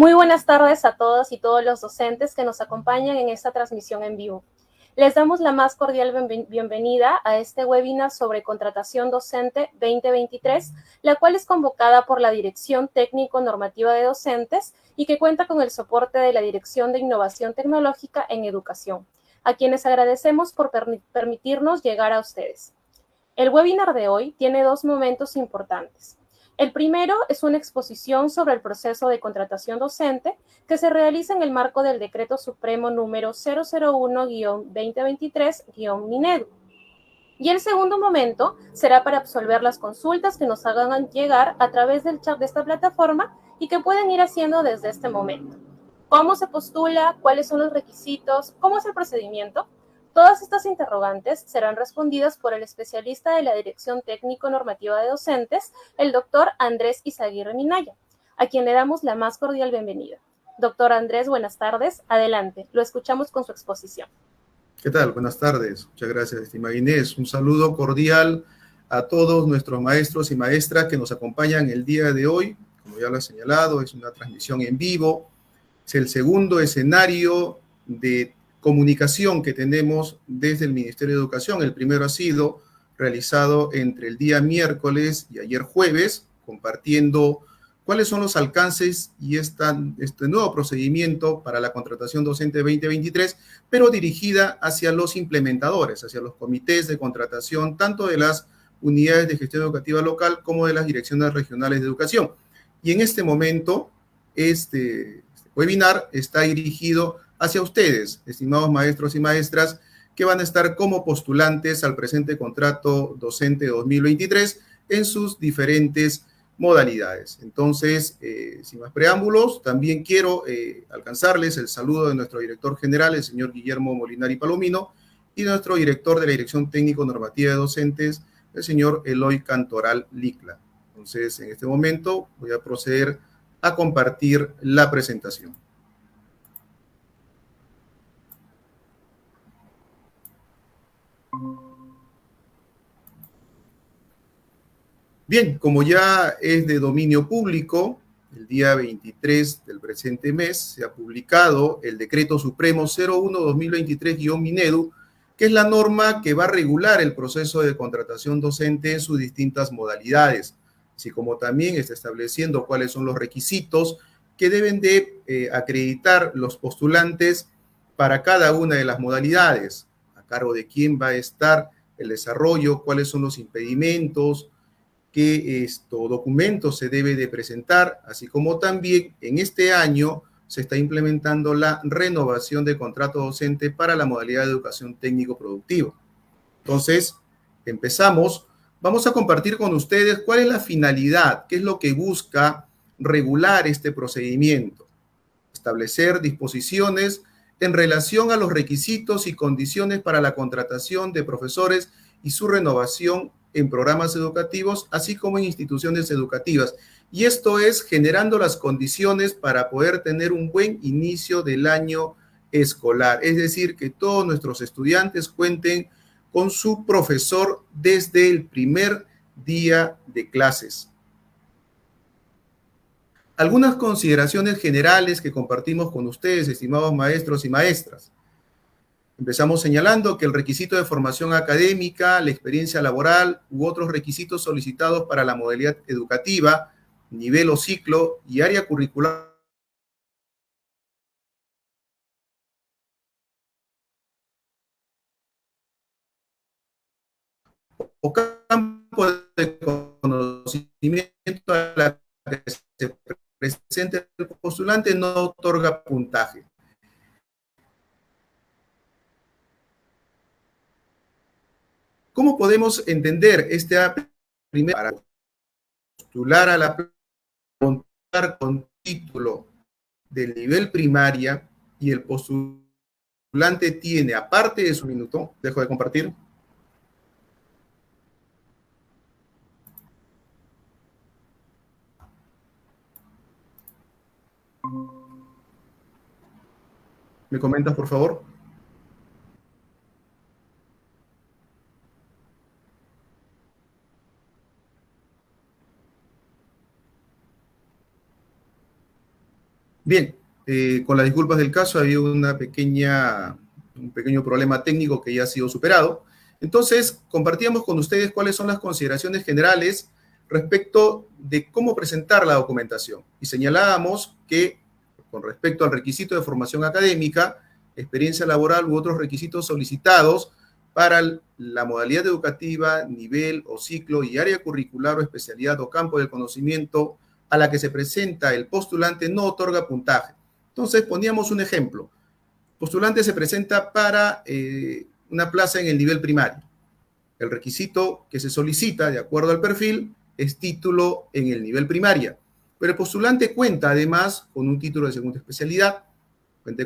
Muy buenas tardes a todas y todos los docentes que nos acompañan en esta transmisión en vivo. Les damos la más cordial bienvenida a este webinar sobre contratación docente 2023, la cual es convocada por la Dirección Técnico-Normativa de Docentes y que cuenta con el soporte de la Dirección de Innovación Tecnológica en Educación, a quienes agradecemos por permitirnos llegar a ustedes. El webinar de hoy tiene dos momentos importantes. El primero es una exposición sobre el proceso de contratación docente que se realiza en el marco del Decreto Supremo número 001-2023-MINEDU. Y el segundo momento será para absolver las consultas que nos hagan llegar a través del chat de esta plataforma y que pueden ir haciendo desde este momento. ¿Cómo se postula? ¿Cuáles son los requisitos? ¿Cómo es el procedimiento? Todas estas interrogantes serán respondidas por el especialista de la Dirección Técnico-Normativa de Docentes, el doctor Andrés Izaguirre Minaya, a quien le damos la más cordial bienvenida. Doctor Andrés, buenas tardes. Adelante, lo escuchamos con su exposición. ¿Qué tal? Buenas tardes. Muchas gracias, estimada Inés. Un saludo cordial a todos nuestros maestros y maestras que nos acompañan el día de hoy. Como ya lo ha señalado, es una transmisión en vivo. Es el segundo escenario de comunicación que tenemos desde el Ministerio de Educación. El primero ha sido realizado entre el día miércoles y ayer jueves, compartiendo cuáles son los alcances y este nuevo procedimiento para la contratación docente 2023, pero dirigida hacia los implementadores, hacia los comités de contratación, tanto de las unidades de gestión educativa local como de las direcciones regionales de educación. Y en este momento, este webinar está dirigido hacia ustedes, estimados maestros y maestras, que van a estar como postulantes al presente contrato docente 2023 en sus diferentes modalidades. Entonces, sin más preámbulos, también quiero alcanzarles el saludo de nuestro director general, el señor Guillermo Molinari Palomino, y nuestro director de la Dirección Técnico-Normativa de Docentes, el señor Eloy Cantoral Licla. Entonces, en este momento voy a proceder a compartir la presentación. Bien, como ya es de dominio público, el día 23 del presente mes se ha publicado el Decreto Supremo 01-2023-MINEDU, que es la norma que va a regular el proceso de contratación docente en sus distintas modalidades, así como también está estableciendo cuáles son los requisitos que deben de acreditar los postulantes para cada una de las modalidades, a cargo de quién va a estar el desarrollo, cuáles son los impedimentos, qué documentos se debe de presentar, así como también en este año se está implementando la renovación de contrato docente para la modalidad de educación técnico-productiva. Entonces, empezamos. Vamos a compartir con ustedes cuál es la finalidad, qué es lo que busca regular este procedimiento. Establecer disposiciones en relación a los requisitos y condiciones para la contratación de profesores y su renovación en programas educativos, así como en instituciones educativas. Y esto es generando las condiciones para poder tener un buen inicio del año escolar. Es decir, que todos nuestros estudiantes cuenten con su profesor desde el primer día de clases. Algunas consideraciones generales que compartimos con ustedes, estimados maestros y maestras. Empezamos señalando que el requisito de formación académica, la experiencia laboral u otros requisitos solicitados para la modalidad educativa, nivel o ciclo y área curricular o campo de conocimiento a la que se presente el postulante no otorga puntaje. ¿Cómo podemos entender esta primera para postular a la contar con título del nivel primaria y el postulante tiene, aparte de su minuto, dejo de compartir. ¿Me comentas, por favor? Bien, con las disculpas del caso, había un pequeño problema técnico que ya ha sido superado. Entonces, compartíamos con ustedes cuáles son las consideraciones generales respecto de cómo presentar la documentación. Y señalábamos que, con respecto al requisito de formación académica, experiencia laboral u otros requisitos solicitados para la modalidad educativa, nivel o ciclo y área curricular o especialidad o campo del conocimiento a la que se presenta el postulante no otorga puntaje. Entonces, poníamos un ejemplo. Postulante se presenta para una plaza en el nivel primario. El requisito que se solicita, de acuerdo al perfil, es título en el nivel primaria. Pero el postulante cuenta, además, con un título de segunda especialidad,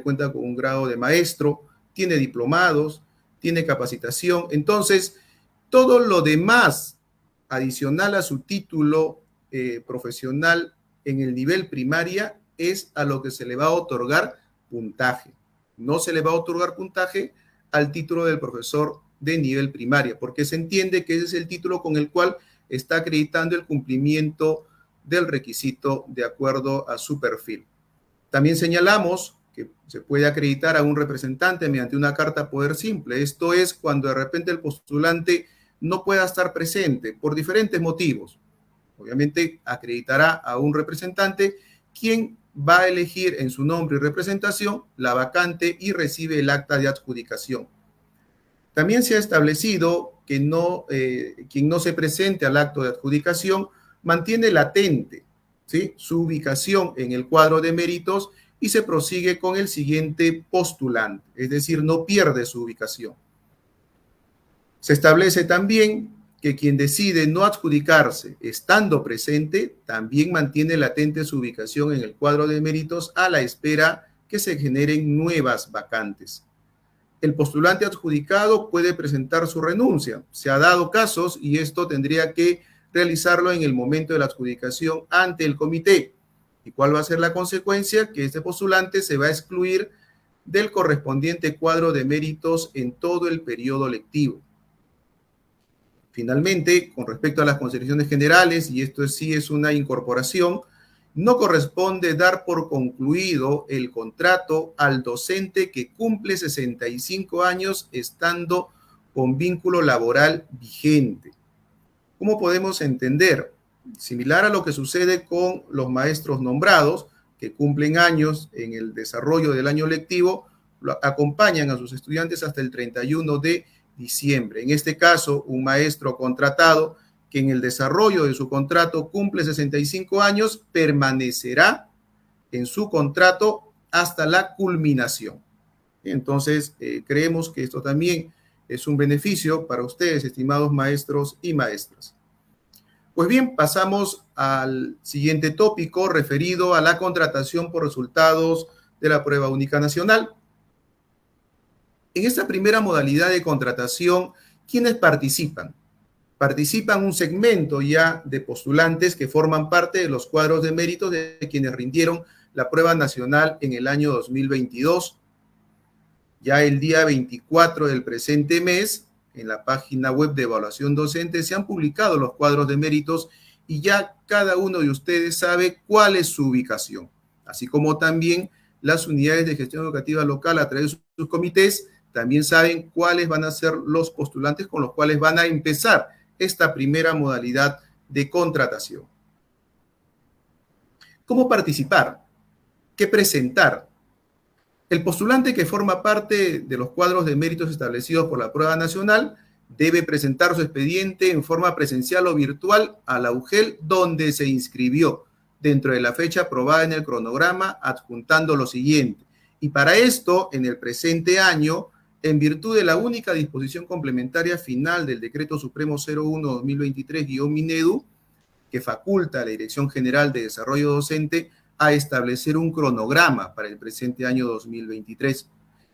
cuenta con un grado de maestro, tiene diplomados, tiene capacitación. Entonces, todo lo demás adicional a su título profesional en el nivel primaria es a lo que se le va a otorgar puntaje. No se le va a otorgar puntaje al título del profesor de nivel primaria, porque se entiende que ese es el título con el cual está acreditando el cumplimiento del requisito de acuerdo a su perfil. También señalamos que se puede acreditar a un representante mediante una carta poder simple. Esto es cuando de repente el postulante no pueda estar presente por diferentes motivos. Obviamente acreditará a un representante quien va a elegir en su nombre y representación la vacante y recibe el acta de adjudicación. También se ha establecido que quien no se presente al acto de adjudicación mantiene latente, ¿sí?, su ubicación en el cuadro de méritos y se prosigue con el siguiente postulante, es decir, no pierde su ubicación. Se establece también que quien decide no adjudicarse estando presente también mantiene latente su ubicación en el cuadro de méritos a la espera que se generen nuevas vacantes. El postulante adjudicado puede presentar su renuncia. Se ha dado casos y esto tendría que realizarlo en el momento de la adjudicación ante el comité. ¿Y cuál va a ser la consecuencia? Que este postulante se va a excluir del correspondiente cuadro de méritos en todo el periodo lectivo. Finalmente, con respecto a las consideraciones generales, y esto sí es una incorporación, no corresponde dar por concluido el contrato al docente que cumple 65 años estando con vínculo laboral vigente. ¿Cómo podemos entender? Similar a lo que sucede con los maestros nombrados, que cumplen años en el desarrollo del año lectivo, acompañan a sus estudiantes hasta el 31 de diciembre. En este caso, un maestro contratado que en el desarrollo de su contrato cumple 65 años, permanecerá en su contrato hasta la culminación. Entonces, creemos que esto también es un beneficio para ustedes, estimados maestros y maestras. Pues bien, pasamos al siguiente tópico referido a la contratación por resultados de la prueba única nacional. En esta primera modalidad de contratación, ¿quiénes participan? Participan un segmento ya de postulantes que forman parte de los cuadros de méritos de quienes rindieron la prueba nacional en el año 2022. Ya el día 24 del presente mes, en la página web de evaluación docente, se han publicado los cuadros de méritos y ya cada uno de ustedes sabe cuál es su ubicación, así como también las unidades de gestión educativa local a través de sus comités también saben cuáles van a ser los postulantes con los cuales van a empezar esta primera modalidad de contratación. ¿Cómo participar? ¿Qué presentar? El postulante que forma parte de los cuadros de méritos establecidos por la prueba nacional debe presentar su expediente en forma presencial o virtual a la UGEL donde se inscribió, dentro de la fecha aprobada en el cronograma, adjuntando lo siguiente. Y para esto, en el presente año, en virtud de la única disposición complementaria final del Decreto Supremo 01-2023-MINEDU, que faculta a la Dirección General de Desarrollo Docente a establecer un cronograma para el presente año 2023.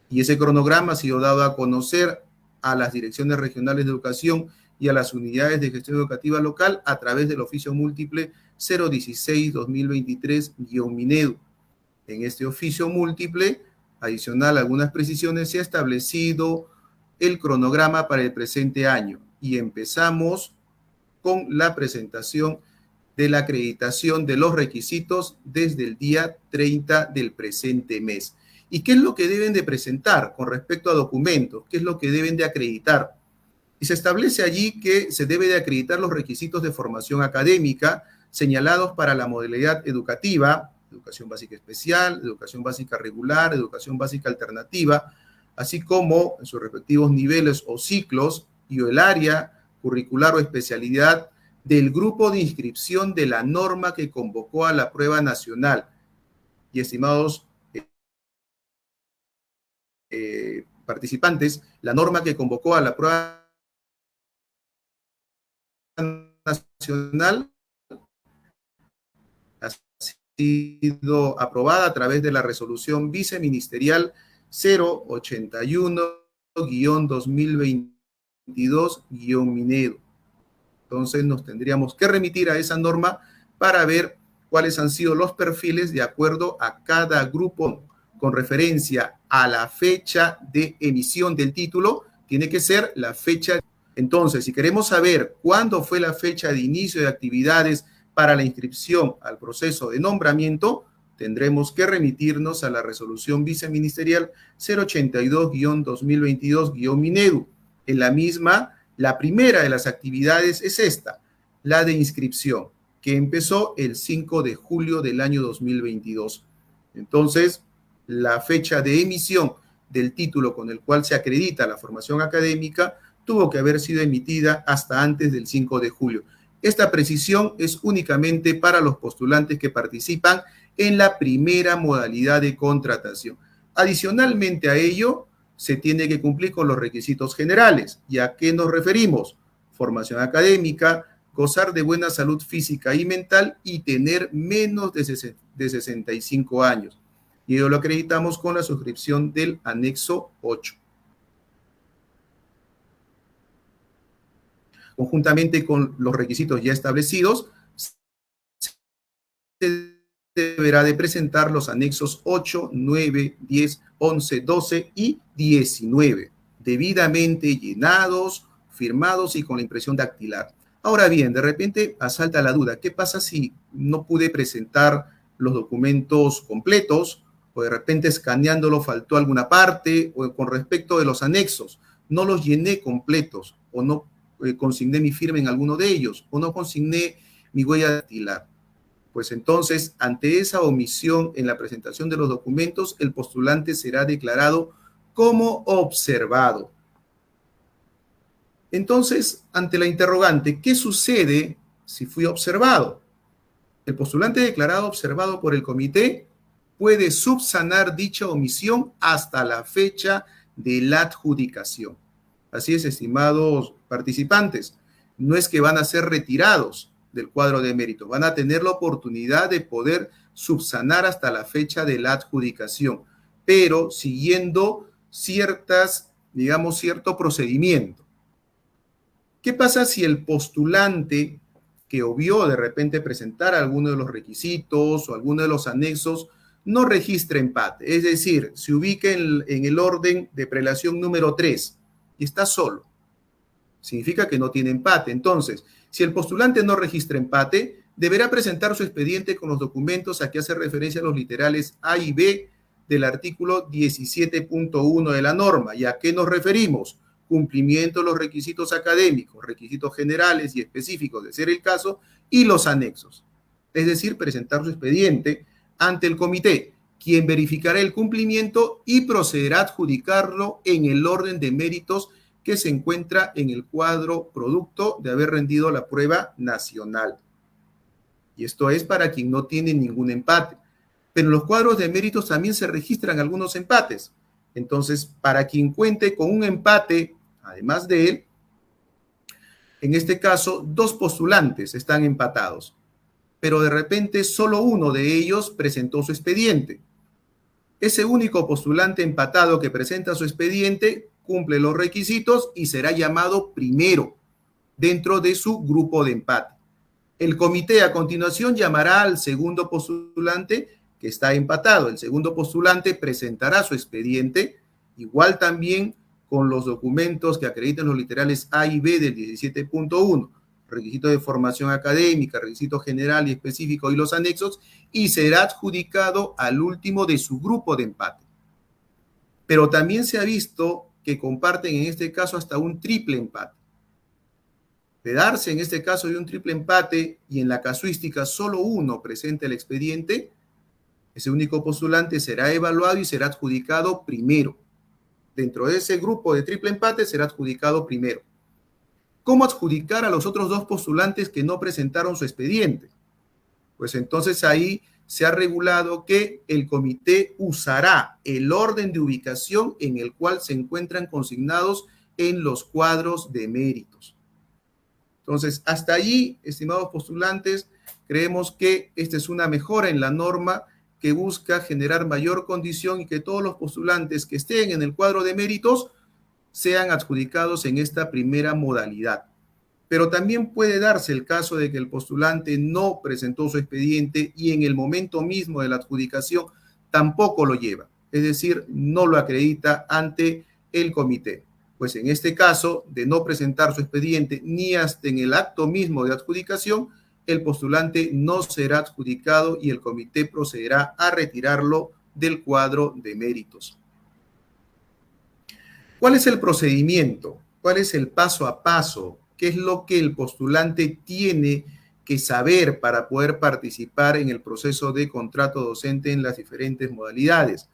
Y ese cronograma ha sido dado a conocer a las direcciones regionales de educación y a las unidades de gestión educativa local a través del oficio múltiple 016-2023-MINEDU. En este oficio múltiple, adicional a algunas precisiones, se ha establecido el cronograma para el presente año y empezamos con la presentación de la acreditación de los requisitos desde el día 30 del presente mes. ¿Y qué es lo que deben de presentar con respecto a documentos? ¿Qué es lo que deben de acreditar? Y se establece allí que se debe de acreditar los requisitos de formación académica señalados para la modalidad educativa, educación básica especial, educación básica regular, educación básica alternativa, así como en sus respectivos niveles o ciclos y el área curricular o especialidad del grupo de inscripción de la norma que convocó a la prueba nacional. Y estimados participantes, la norma que convocó a la prueba nacional ha sido aprobada a través de la resolución viceministerial 081-2022-Minedo. Entonces nos tendríamos que remitir a esa norma para ver cuáles han sido los perfiles de acuerdo a cada grupo con referencia a la fecha de emisión del título. Tiene que ser la fecha. Entonces, si queremos saber cuándo fue la fecha de inicio de actividades para la inscripción al proceso de nombramiento, tendremos que remitirnos a la resolución viceministerial 082-2022-Minedu. En la misma, la primera de las actividades es esta, la de inscripción, que empezó el 5 de julio del año 2022. Entonces, la fecha de emisión del título con el cual se acredita la formación académica tuvo que haber sido emitida hasta antes del 5 de julio. Esta precisión es únicamente para los postulantes que participan en la primera modalidad de contratación. Adicionalmente a ello, se tiene que cumplir con los requisitos generales. ¿Y a qué nos referimos? Formación académica, gozar de buena salud física y mental y tener menos de 65 años. Y ello lo acreditamos con la suscripción del anexo 8. Conjuntamente con los requisitos ya establecidos, se deberá de presentar los anexos 8, 9, 10, 11, 12 y 19, debidamente llenados, firmados y con la impresión dactilar. Ahora bien, de repente asalta la duda, ¿qué pasa si no pude presentar los documentos completos o de repente escaneándolo faltó alguna parte o con respecto de los anexos, no los llené completos o no consigné mi firma en alguno de ellos o no consigné mi huella dactilar? Pues entonces, ante esa omisión en la presentación de los documentos, el postulante será declarado como observado. Entonces, ante la interrogante, ¿qué sucede si fui observado? El postulante declarado observado por el comité puede subsanar dicha omisión hasta la fecha de la adjudicación. Así es, estimados participantes, no es que van a ser retirados del cuadro de mérito, van a tener la oportunidad de poder subsanar hasta la fecha de la adjudicación, pero siguiendo cierto procedimiento. ¿Qué pasa si el postulante que obvió de repente presentar alguno de los requisitos o alguno de los anexos no registra empate? Es decir, se ubica en el orden de prelación número 3 y está solo. Significa que no tiene empate. Entonces, si el postulante no registra empate, deberá presentar su expediente con los documentos a que hace referencia los literales A y B del artículo 17.1 de la norma. ¿Y a qué nos referimos? Cumplimiento de los requisitos académicos, requisitos generales y específicos de ser el caso, y los anexos. Es decir, presentar su expediente ante el comité, quien verificará el cumplimiento y procederá a adjudicarlo en el orden de méritos que se encuentra en el cuadro producto de haber rendido la prueba nacional. Y esto es para quien no tiene ningún empate. Pero en los cuadros de méritos también se registran algunos empates. Entonces, para quien cuente con un empate, además de él, en este caso, 2 postulantes están empatados, pero de repente solo uno de ellos presentó su expediente. Ese único postulante empatado que presenta su expediente cumple los requisitos y será llamado primero dentro de su grupo de empate. El comité a continuación llamará al segundo postulante que está empatado. El segundo postulante presentará su expediente, igual también con los documentos que acrediten los literales A y B del 17.1, requisito de formación académica, requisito general y específico y los anexos, y será adjudicado al último de su grupo de empate. Pero también se ha visto que comparten en este caso hasta un triple empate. De darse en este caso de un triple empate y en la casuística solo uno presenta el expediente, ese único postulante será evaluado y será adjudicado primero. Dentro de ese grupo de triple empate será adjudicado primero. ¿Cómo adjudicar a los otros dos postulantes que no presentaron su expediente? Pues entonces ahí se ha regulado que el comité usará el orden de ubicación en el cual se encuentran consignados en los cuadros de méritos. Entonces, hasta allí, estimados postulantes, creemos que esta es una mejora en la norma que busca generar mayor condición y que todos los postulantes que estén en el cuadro de méritos sean adjudicados en esta primera modalidad. Pero también puede darse el caso de que el postulante no presentó su expediente y en el momento mismo de la adjudicación tampoco lo lleva, es decir, no lo acredita ante el comité. Pues en este caso, de no presentar su expediente ni hasta en el acto mismo de adjudicación, el postulante no será adjudicado y el comité procederá a retirarlo del cuadro de méritos. ¿Cuál es el procedimiento? ¿Cuál es el paso a paso? ¿Qué es lo que el postulante tiene que saber para poder participar en el proceso de contrato docente en las diferentes modalidades?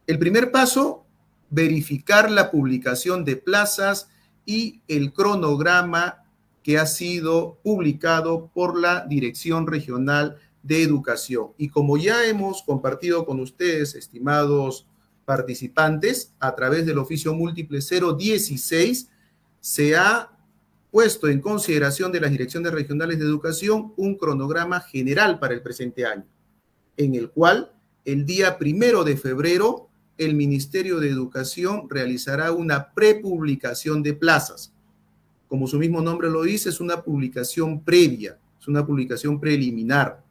El primer paso, verificar la publicación de plazas y el cronograma que ha sido publicado por la Dirección Regional de Educación. Y como ya hemos compartido con ustedes, estimados participantes, a través del oficio múltiple 016, se ha puesto en consideración de las Direcciones Regionales de Educación un cronograma general para el presente año, en el cual el día 1 de febrero el Ministerio de Educación realizará una prepublicación de plazas. Como su mismo nombre lo dice, es una publicación previa, es una publicación preliminar.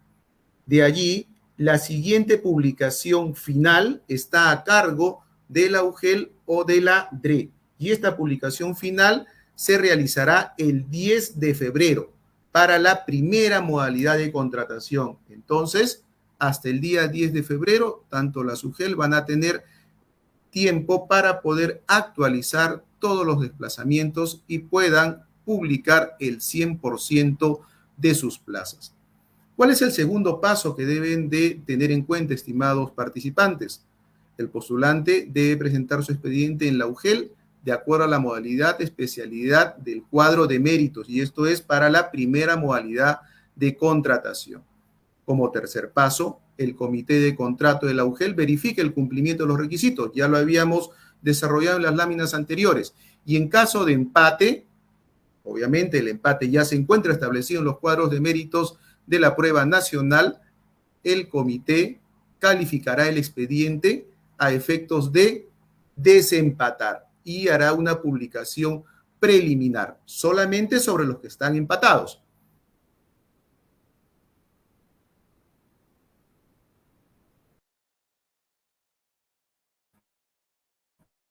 De allí, la siguiente publicación final está a cargo de la UGEL o de la DRE. Y esta publicación final se realizará el 10 de febrero para la primera modalidad de contratación. Entonces, hasta el día 10 de febrero, tanto la UGEL van a tener tiempo para poder actualizar todos los desplazamientos y puedan publicar el 100% de sus plazas. ¿Cuál es el segundo paso que deben de tener en cuenta, estimados participantes? El postulante debe presentar su expediente en la UGEL de acuerdo a la modalidad de especialidad del cuadro de méritos, y esto es para la primera modalidad de contratación. Como tercer paso, el comité de contrato de la UGEL verifica el cumplimiento de los requisitos. Ya lo habíamos desarrollado en las láminas anteriores. Y en caso de empate, obviamente el empate ya se encuentra establecido en los cuadros de méritos de la prueba nacional, el comité calificará el expediente a efectos de desempatar y hará una publicación preliminar solamente sobre los que están empatados.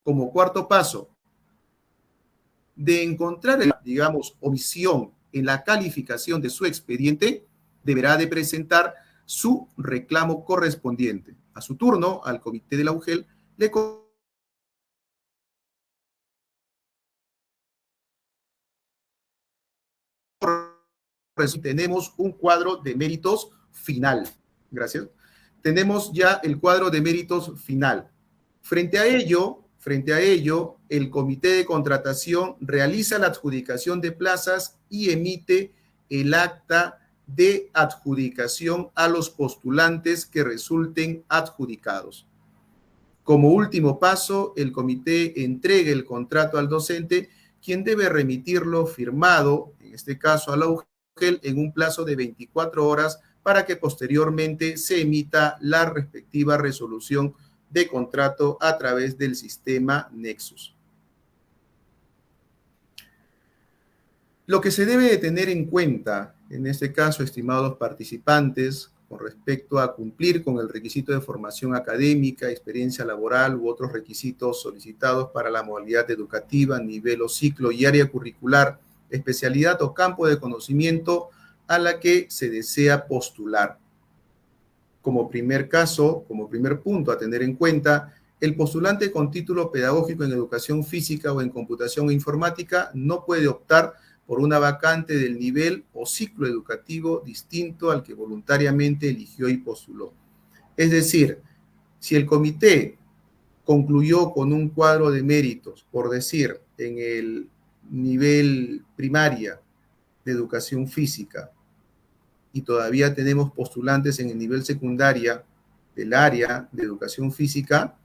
Como cuarto paso, de encontrar, digamos, omisión en la calificación de su expediente, deberá de presentar su reclamo correspondiente. A su turno, al comité de la UGEL le tenemos un cuadro de méritos final. Gracias. Tenemos ya el cuadro de méritos final. Frente a ello, el comité de contratación realiza la adjudicación de plazas y emite el acta de adjudicación a los postulantes que resulten adjudicados. Como último paso, el comité entrega el contrato al docente, quien debe remitirlo firmado, en este caso a la UGEL, en un plazo de 24 horas para que posteriormente se emita la respectiva resolución de contrato a través del sistema Nexus. Lo que se debe de tener en cuenta, en este caso, estimados participantes, con respecto a cumplir con el requisito de formación académica, experiencia laboral u otros requisitos solicitados para la modalidad educativa, nivel o ciclo y área curricular especialidad o campo de conocimiento a la que se desea postular. Como primer caso, como primer punto a tener en cuenta, el postulante con título pedagógico en educación física o en computación e informática no puede optar por una vacante del nivel o ciclo educativo distinto al que voluntariamente eligió y postuló. Es decir, si el comité concluyó con un cuadro de méritos, por decir, en el nivel primaria de educación física, y todavía tenemos postulantes en el nivel secundaria del área de educación física,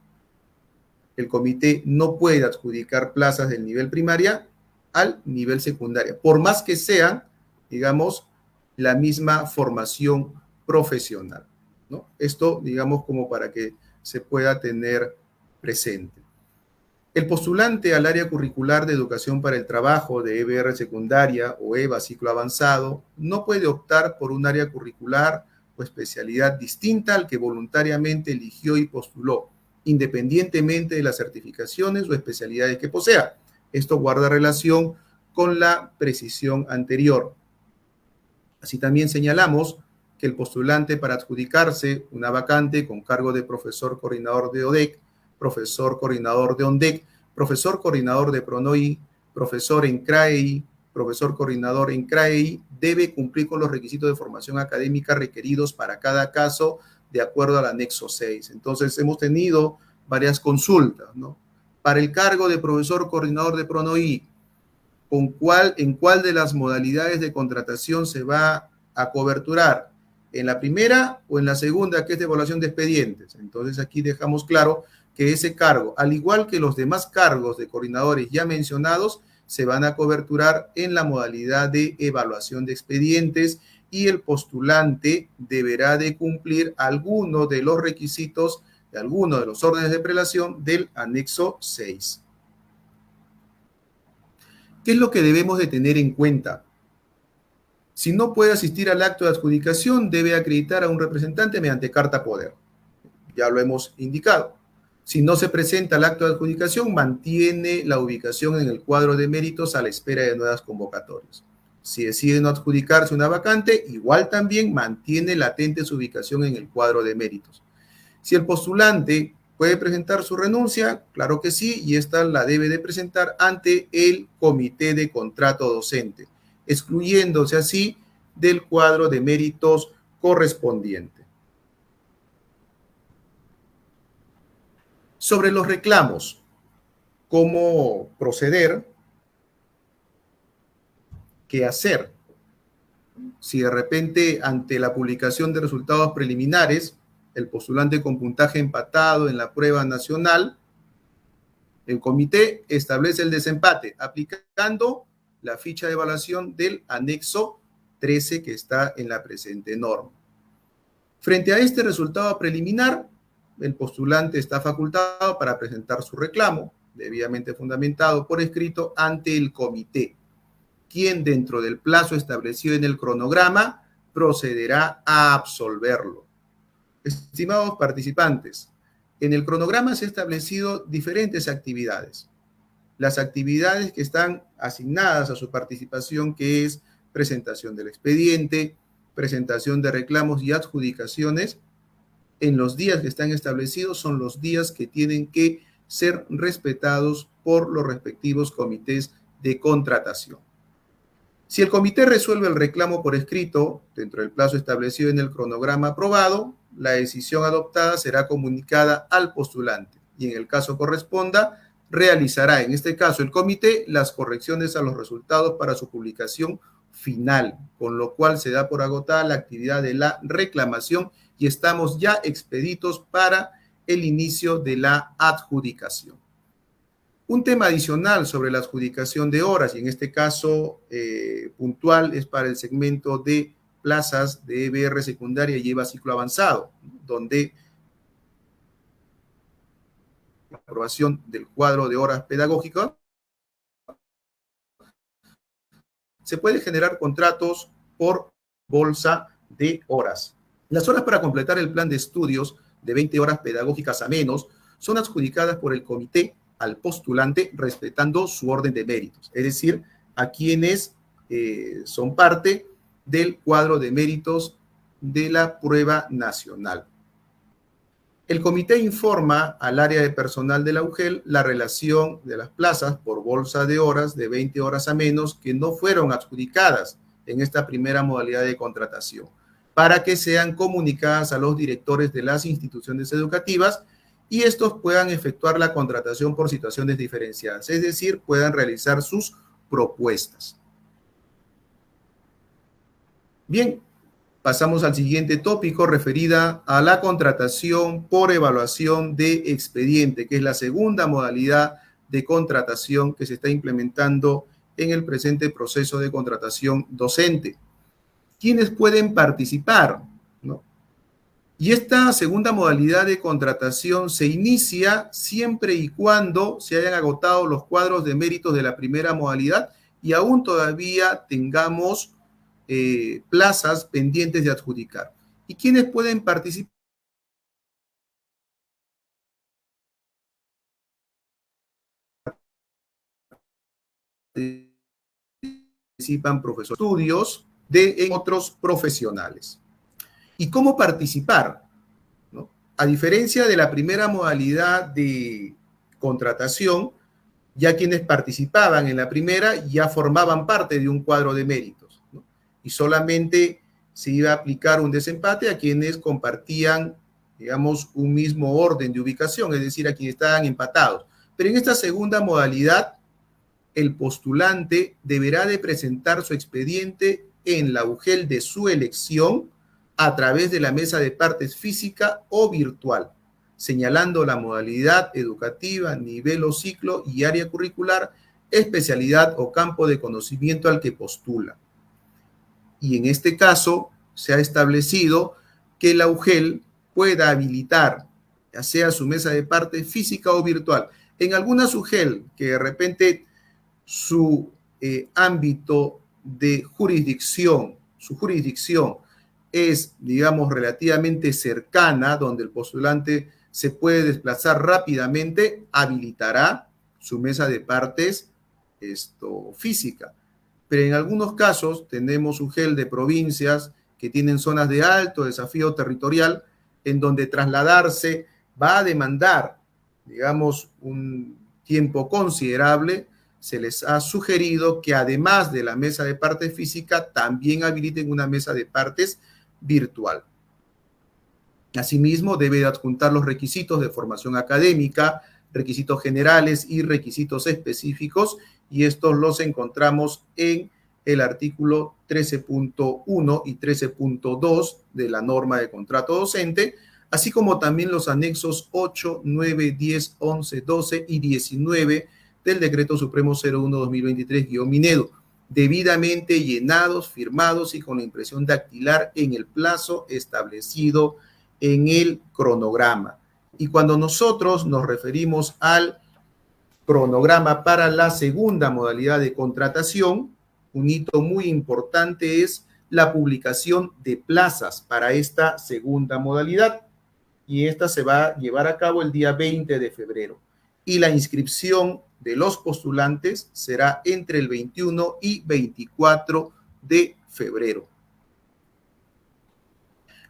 el comité no puede adjudicar plazas del nivel primaria al nivel secundaria, por más que sean, digamos, la misma formación profesional, ¿no? Esto, digamos, como para que se pueda tener presente. El postulante al área curricular de educación para el trabajo de EBR secundaria o EVA ciclo avanzado no puede optar por un área curricular o especialidad distinta al que voluntariamente eligió y postuló, independientemente de las certificaciones o especialidades que posea. Esto guarda relación con la precisión anterior. Así también señalamos que el postulante para adjudicarse una vacante con cargo de profesor coordinador de ODEC, profesor coordinador de ONDEC, profesor coordinador de PRONOI, profesor en CRAEI, profesor coordinador en CRAEI, debe cumplir con los requisitos de formación académica requeridos para cada caso de acuerdo al anexo 6. Entonces, hemos tenido varias consultas, ¿no? Para el cargo de profesor coordinador de PRONOI, ¿en cuál de las modalidades de contratación se va a coberturar? ¿En la primera o en la segunda, que es de evaluación de expedientes? Entonces, aquí dejamos claro que ese cargo, al igual que los demás cargos de coordinadores ya mencionados, se van a coberturar en la modalidad de evaluación de expedientes y el postulante deberá de cumplir alguno de los requisitos de alguno de los órdenes de prelación del anexo 6. ¿Qué es lo que debemos de tener en cuenta? Si no puede asistir al acto de adjudicación, debe acreditar a un representante mediante carta poder. Ya lo hemos indicado. Si no se presenta al acto de adjudicación, mantiene la ubicación en el cuadro de méritos a la espera de nuevas convocatorias. Si decide no adjudicarse una vacante, igual también mantiene latente su ubicación en el cuadro de méritos. Si el postulante puede presentar su renuncia, claro que sí, y esta la debe de presentar ante el comité de contrato docente, excluyéndose así del cuadro de méritos correspondiente. Sobre los reclamos, ¿cómo proceder? ¿Qué hacer? Si de repente ante la publicación de resultados preliminares, el postulante con puntaje empatado en la prueba nacional, el comité establece el desempate aplicando la ficha de evaluación del anexo 13 que está en la presente norma. Frente a este resultado preliminar, el postulante está facultado para presentar su reclamo, debidamente fundamentado por escrito, ante el comité, quien dentro del plazo establecido en el cronograma procederá a absolverlo. Estimados participantes, en el cronograma se han establecido diferentes actividades. Las actividades que están asignadas a su participación, que es presentación del expediente, presentación de reclamos y adjudicaciones, en los días que están establecidos son los días que tienen que ser respetados por los respectivos comités de contratación. Si el comité resuelve el reclamo por escrito dentro del plazo establecido en el cronograma aprobado, la decisión adoptada será comunicada al postulante y en el caso corresponda, realizará en este caso el comité las correcciones a los resultados para su publicación final, con lo cual se da por agotada la actividad de la reclamación y estamos ya expeditos para el inicio de la adjudicación. Un tema adicional sobre la adjudicación de horas, y en este caso puntual, es para el segmento de plazas de EBR secundaria y EVA ciclo avanzado, donde la aprobación del cuadro de horas pedagógicas se puede generar contratos por bolsa de horas. Las horas para completar el plan de estudios de 20 horas pedagógicas a menos son adjudicadas por el comité al postulante respetando su orden de méritos, es decir, a quienes son parte del cuadro de méritos de la prueba nacional. El comité informa al área de personal de la UGEL la relación de las plazas por bolsa de horas de 20 horas a menos que no fueron adjudicadas en esta primera modalidad de contratación, para que sean comunicadas a los directores de las instituciones educativas y estos puedan efectuar la contratación por situaciones diferenciadas, es decir, puedan realizar sus propuestas. Bien, pasamos al siguiente tópico referida a la contratación por evaluación de expediente, que es la segunda modalidad de contratación que se está implementando en el presente proceso de contratación docente. ¿Quiénes pueden participar? ¿No? Y esta segunda modalidad de contratación se inicia siempre y cuando se hayan agotado los cuadros de méritos de la primera modalidad y aún todavía tengamos plazas pendientes de adjudicar. ¿Y quiénes pueden participar? Participan profesores de estudios en otros profesionales. ¿Y cómo participar? ¿No? A diferencia de la primera modalidad de contratación, ya quienes participaban en la primera ya formaban parte de un cuadro de méritos, ¿no? Y solamente se iba a aplicar un desempate a quienes compartían, digamos, un mismo orden de ubicación, es decir, a quienes estaban empatados. Pero en esta segunda modalidad, el postulante deberá de presentar su expediente en la UGEL de su elección a través de la mesa de partes física o virtual, señalando la modalidad educativa, nivel o ciclo y área curricular, especialidad o campo de conocimiento al que postula. Y en este caso se ha establecido que la UGEL pueda habilitar, ya sea su mesa de partes física o virtual. En algunas UGEL que de repente su ámbito de jurisdicción, su jurisdicción es, digamos, relativamente cercana, donde el postulante se puede desplazar rápidamente, habilitará su mesa de partes física. Pero en algunos casos tenemos UGEL de provincias que tienen zonas de alto desafío territorial, en donde trasladarse va a demandar, digamos, un tiempo considerable. Se les ha sugerido que además de la mesa de partes física, también habiliten una mesa de partes virtual. Asimismo, debe adjuntar los requisitos de formación académica, requisitos generales y requisitos específicos, y estos los encontramos en el artículo 13.1 y 13.2 de la norma de contrato docente, así como también los anexos 8, 9, 10, 11, 12 y 19 del Decreto Supremo 01-2023-Minedo, debidamente llenados, firmados y con la impresión dactilar en el plazo establecido en el cronograma. Y cuando nosotros nos referimos al cronograma para la segunda modalidad de contratación, un hito muy importante es la publicación de plazas para esta segunda modalidad, y esta se va a llevar a cabo el día 20 de febrero. Y la inscripción de los postulantes será entre el 21 y 24 de febrero.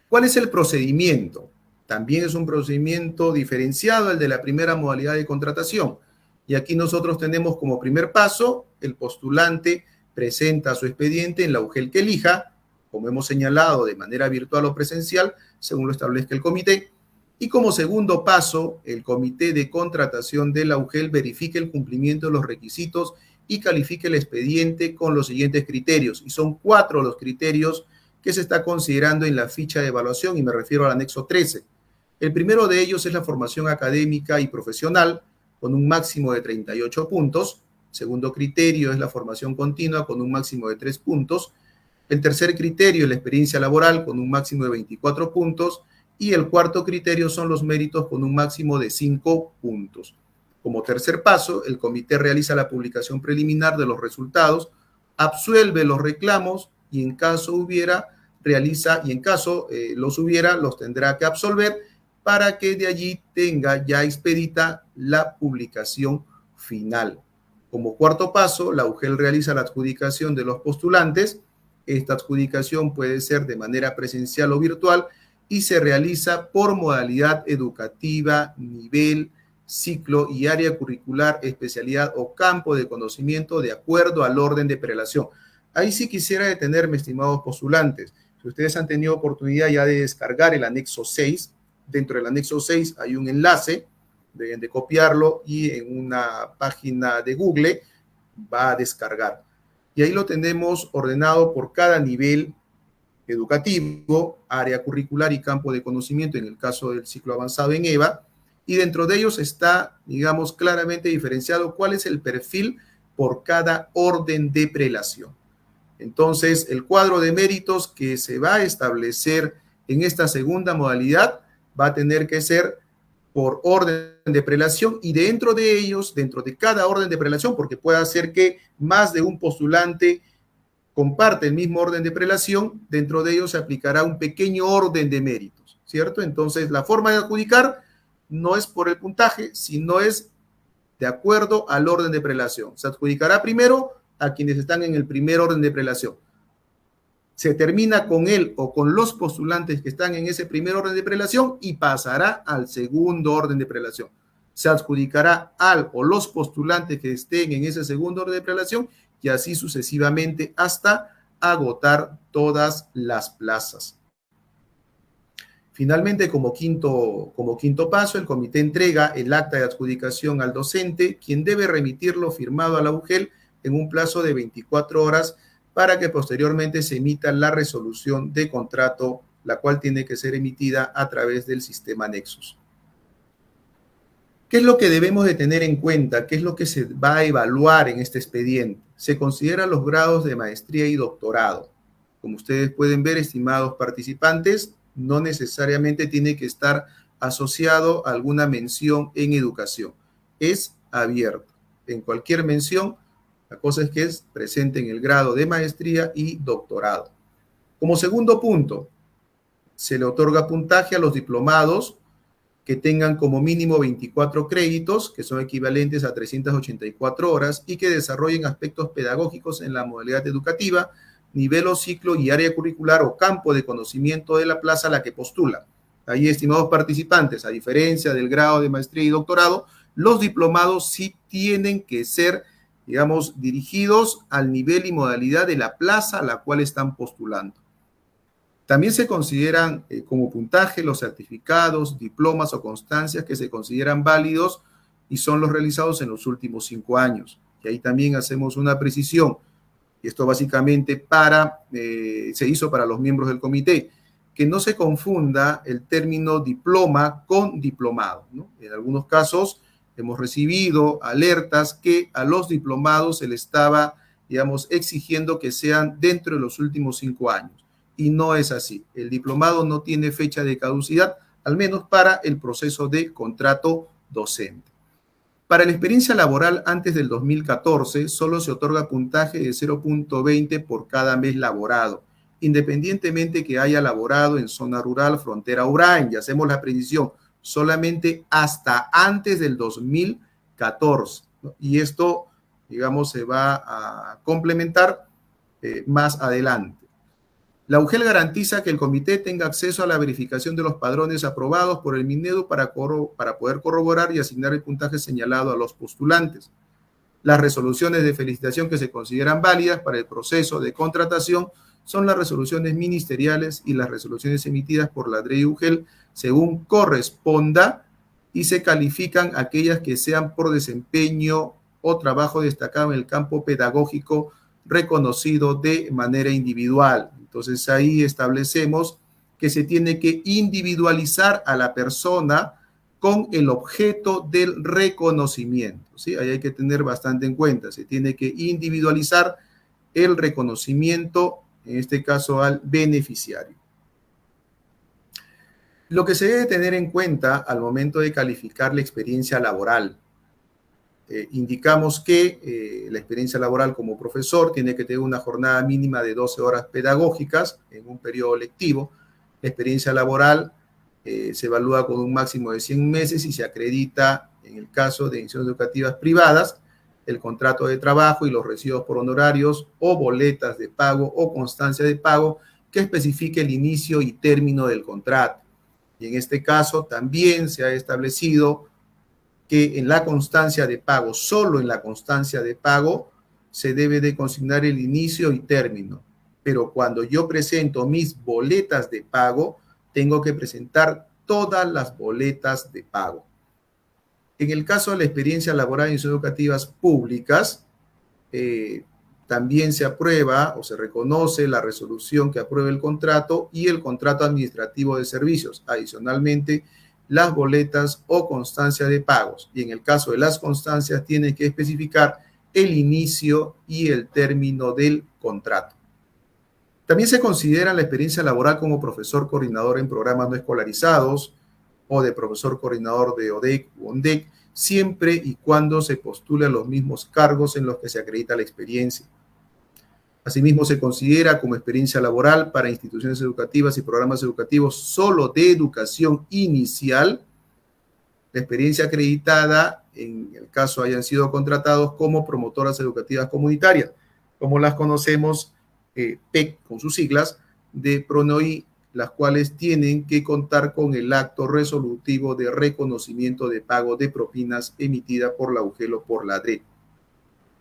¿Cuál es el procedimiento? También es un procedimiento diferenciado al de la primera modalidad de contratación. Y aquí nosotros tenemos como primer paso, el postulante presenta su expediente en la UGEL que elija, como hemos señalado, de manera virtual o presencial, según lo establezca el comité. Y como segundo paso, el comité de contratación de la UGEL verifique el cumplimiento de los requisitos y califique el expediente con los siguientes criterios. Y son 4 los criterios que se está considerando en la ficha de evaluación, y me refiero al anexo 13. El primero de ellos es la formación académica y profesional, con un máximo de 38 puntos. Segundo criterio es la formación continua, con un máximo de 3 puntos. El tercer criterio es la experiencia laboral, con un máximo de 24 puntos. Y el cuarto criterio son los méritos, con un máximo de 5 puntos. Como tercer paso, el comité realiza la publicación preliminar de los resultados, absuelve los reclamos y en caso los hubiera, los tendrá que absolver para que de allí tenga ya expedita la publicación final. Como cuarto paso, la UGEL realiza la adjudicación de los postulantes. Esta adjudicación puede ser de manera presencial o virtual y se realiza por modalidad educativa, nivel, ciclo y área curricular, especialidad o campo de conocimiento de acuerdo al orden de prelación. Ahí sí quisiera detenerme, estimados postulantes. Si ustedes han tenido oportunidad ya de descargar el anexo 6, dentro del anexo 6 hay un enlace, deben de copiarlo y en una página de Google va a descargar. Y ahí lo tenemos ordenado por cada nivel educativo, área curricular y campo de conocimiento en el caso del ciclo avanzado en EVA, y dentro de ellos está, digamos, claramente diferenciado cuál es el perfil por cada orden de prelación. Entonces, el cuadro de méritos que se va a establecer en esta segunda modalidad va a tener que ser por orden de prelación y dentro de ellos, dentro de cada orden de prelación, porque puede ser que más de un postulante comparte el mismo orden de prelación, dentro de ellos se aplicará un pequeño orden de méritos, ¿cierto? Entonces, la forma de adjudicar no es por el puntaje, sino es de acuerdo al orden de prelación. Se adjudicará primero a quienes están en el primer orden de prelación. Se termina con él o con los postulantes que están en ese primer orden de prelación y pasará al segundo orden de prelación. Se adjudicará al o los postulantes que estén en ese segundo orden de prelación y así sucesivamente hasta agotar todas las plazas. Finalmente, como quinto paso, el comité entrega el acta de adjudicación al docente, quien debe remitirlo firmado a la UGEL en un plazo de 24 horas para que posteriormente se emita la resolución de contrato, la cual tiene que ser emitida a través del sistema Nexus. ¿Qué es lo que debemos de tener en cuenta? ¿Qué es lo que se va a evaluar en este expediente? Se consideran los grados de maestría y doctorado. Como ustedes pueden ver, estimados participantes, no necesariamente tiene que estar asociado a alguna mención en educación. Es abierto. En cualquier mención, la cosa es que es presente en el grado de maestría y doctorado. Como segundo punto, se le otorga puntaje a los diplomados que tengan como mínimo 24 créditos, que son equivalentes a 384 horas, y que desarrollen aspectos pedagógicos en la modalidad educativa, nivel o ciclo y área curricular o campo de conocimiento de la plaza a la que postula. Ahí, estimados participantes, a diferencia del grado de maestría y doctorado, los diplomados sí tienen que ser, digamos, dirigidos al nivel y modalidad de la plaza a la cual están postulando. También se consideran como puntaje los certificados, diplomas o constancias que se consideran válidos y son los realizados en los últimos 5 años. Y ahí también hacemos una precisión. Y esto básicamente se hizo para los miembros del comité, que no se confunda el término diploma con diplomado, ¿no? En algunos casos hemos recibido alertas que a los diplomados se les estaba, digamos, exigiendo que sean dentro de los últimos 5 años. Y no es así. El diplomado no tiene fecha de caducidad, al menos para el proceso de contrato docente. Para la experiencia laboral antes del 2014, solo se otorga puntaje de 0.20 por cada mes laborado, independientemente que haya laborado en zona rural, frontera o URAEN. Y hacemos la precisión, solamente hasta antes del 2014, ¿no? Y esto, digamos, se va a complementar más adelante. La UGEL garantiza que el comité tenga acceso a la verificación de los padrones aprobados por el Minedu para poder corroborar y asignar el puntaje señalado a los postulantes. Las resoluciones de felicitación que se consideran válidas para el proceso de contratación son las resoluciones ministeriales y las resoluciones emitidas por la DREI UGEL según corresponda y se califican aquellas que sean por desempeño o trabajo destacado en el campo pedagógico reconocido de manera individual. Entonces ahí establecemos que se tiene que individualizar a la persona con el objeto del reconocimiento, ¿sí? Ahí hay que tener bastante en cuenta. Se tiene que individualizar el reconocimiento, en este caso al beneficiario. Lo que se debe tener en cuenta al momento de calificar la experiencia laboral. Indicamos que la experiencia laboral como profesor tiene que tener una jornada mínima de 12 horas pedagógicas en un periodo lectivo. La experiencia laboral se evalúa con un máximo de 100 meses y se acredita en el caso de instituciones educativas privadas el contrato de trabajo y los recibos por honorarios o boletas de pago o constancia de pago que especifique el inicio y término del contrato. Y en este caso también se ha establecido que en la constancia de pago, solo en la constancia de pago, se debe de consignar el inicio y término. Pero cuando yo presento mis boletas de pago, tengo que presentar todas las boletas de pago. En el caso de la experiencia laboral en instituciones educativas públicas, también se aprueba o se reconoce la resolución que aprueba el contrato y el contrato administrativo de servicios. Adicionalmente, las boletas o constancia de pagos. Y en el caso de las constancias, tienen que especificar el inicio y el término del contrato. También se considera la experiencia laboral como profesor coordinador en programas no escolarizados o de profesor coordinador de ODEC u ONDEC, siempre y cuando se postule a los mismos cargos en los que se acredita la experiencia. Asimismo, se considera como experiencia laboral para instituciones educativas y programas educativos solo de educación inicial la experiencia acreditada en el caso hayan sido contratados como promotoras educativas comunitarias, como las conocemos, PEC con sus siglas, de PRONOI, las cuales tienen que contar con el acto resolutivo de reconocimiento de pago de propinas emitida por la UGEL o por la DRE.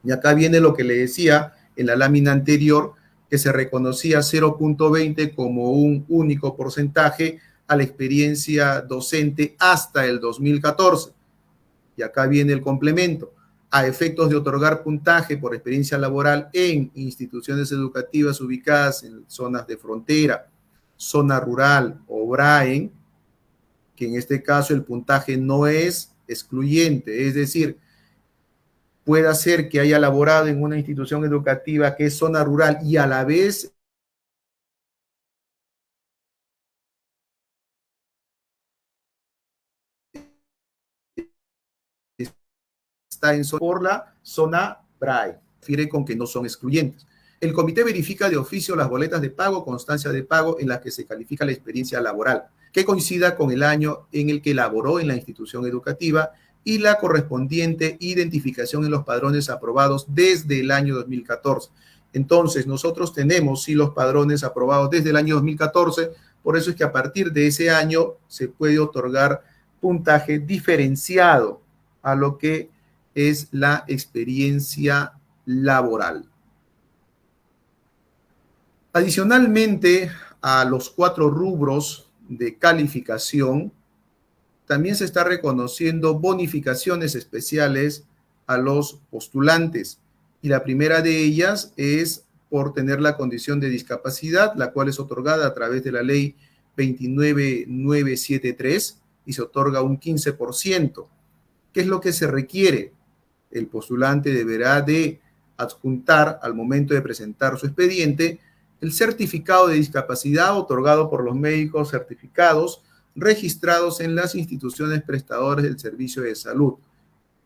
Y acá viene lo que le decía en la lámina anterior, que se reconocía 0.20 como un único porcentaje a la experiencia docente hasta el 2014. Y acá viene el complemento. A efectos de otorgar puntaje por experiencia laboral en instituciones educativas ubicadas en zonas de frontera, zona rural o BRAEN, que en este caso el puntaje no es excluyente, es decir, puede ser que haya laborado en una institución educativa que es zona rural y a la vez está en por la zona BRAE, refiere con que no son excluyentes. El comité verifica de oficio las boletas de pago, constancia de pago en las que se califica la experiencia laboral, que coincida con el año en el que laboró en la institución educativa y la correspondiente identificación en los padrones aprobados desde el año 2014. Entonces, nosotros tenemos sí los padrones aprobados desde el año 2014, por eso es que a partir de ese año se puede otorgar puntaje diferenciado a lo que es la experiencia laboral. Adicionalmente a los 4 rubros de calificación, también se está reconociendo bonificaciones especiales a los postulantes. Y la primera de ellas es por tener la condición de discapacidad, la cual es otorgada a través de la ley 29973 y se otorga un 15%. ¿Qué es lo que se requiere? El postulante deberá de adjuntar al momento de presentar su expediente el certificado de discapacidad otorgado por los médicos certificados registrados en las instituciones prestadoras del servicio de salud,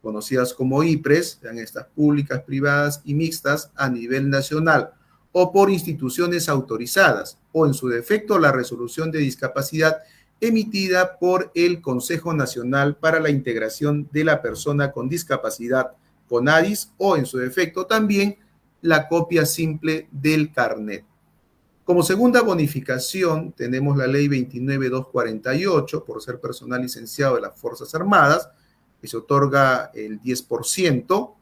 conocidas como IPRES, sean estas públicas, privadas y mixtas a nivel nacional, o por instituciones autorizadas, o en su defecto la resolución de discapacidad emitida por el Consejo Nacional para la Integración de la Persona con Discapacidad, CONADIS, o en su defecto también la copia simple del carnet. Como segunda bonificación tenemos la ley 29248 por ser personal licenciado de las Fuerzas Armadas, que se otorga el 10%.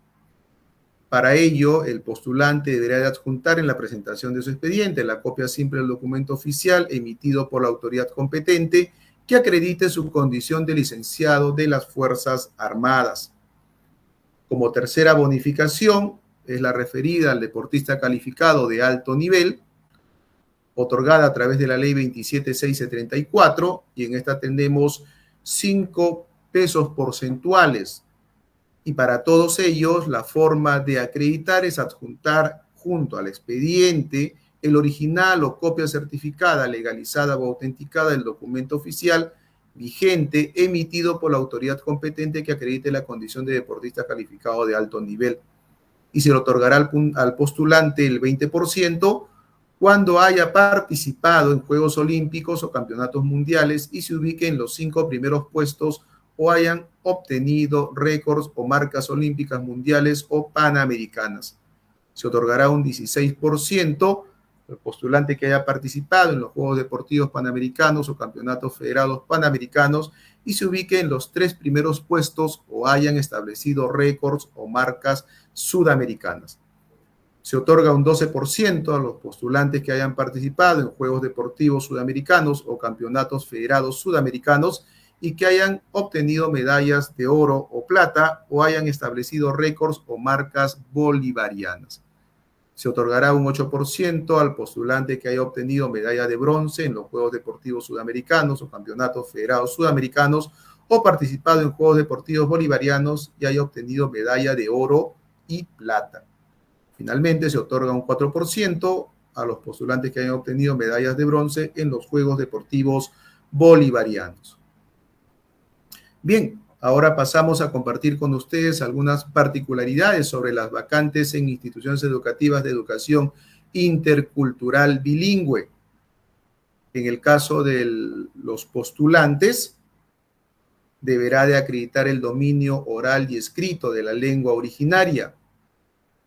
Para ello, el postulante deberá de adjuntar en la presentación de su expediente la copia simple del documento oficial emitido por la autoridad competente que acredite su condición de licenciado de las Fuerzas Armadas. Como tercera bonificación es la referida al deportista calificado de alto nivel, otorgada a través de la ley 27634, y en esta tenemos 5 pesos porcentuales. Y para todos ellos, la forma de acreditar es adjuntar junto al expediente el original o copia certificada, legalizada o autenticada del documento oficial vigente emitido por la autoridad competente que acredite la condición de deportista calificado de alto nivel. Y se le otorgará al postulante el 20% cuando haya participado en Juegos Olímpicos o Campeonatos Mundiales y se ubique en los 5 primeros puestos o hayan obtenido récords o marcas olímpicas mundiales o panamericanas. Se otorgará un 16% al postulante que haya participado en los Juegos Deportivos Panamericanos o Campeonatos Federados Panamericanos y se ubique en los 3 primeros puestos o hayan establecido récords o marcas sudamericanas. Se otorga un 12% a los postulantes que hayan participado en Juegos Deportivos Sudamericanos o Campeonatos Federados Sudamericanos y que hayan obtenido medallas de oro o plata o hayan establecido récords o marcas bolivarianas. Se otorgará un 8% al postulante que haya obtenido medalla de bronce en los Juegos Deportivos Sudamericanos o Campeonatos Federados Sudamericanos o participado en Juegos Deportivos Bolivarianos y haya obtenido medalla de oro y plata. Finalmente, se otorga un 4% a los postulantes que hayan obtenido medallas de bronce en los Juegos Deportivos Bolivarianos. Bien, ahora pasamos a compartir con ustedes algunas particularidades sobre las vacantes en instituciones educativas de educación intercultural bilingüe. En el caso de los postulantes, deberá de acreditar el dominio oral y escrito de la lengua originaria,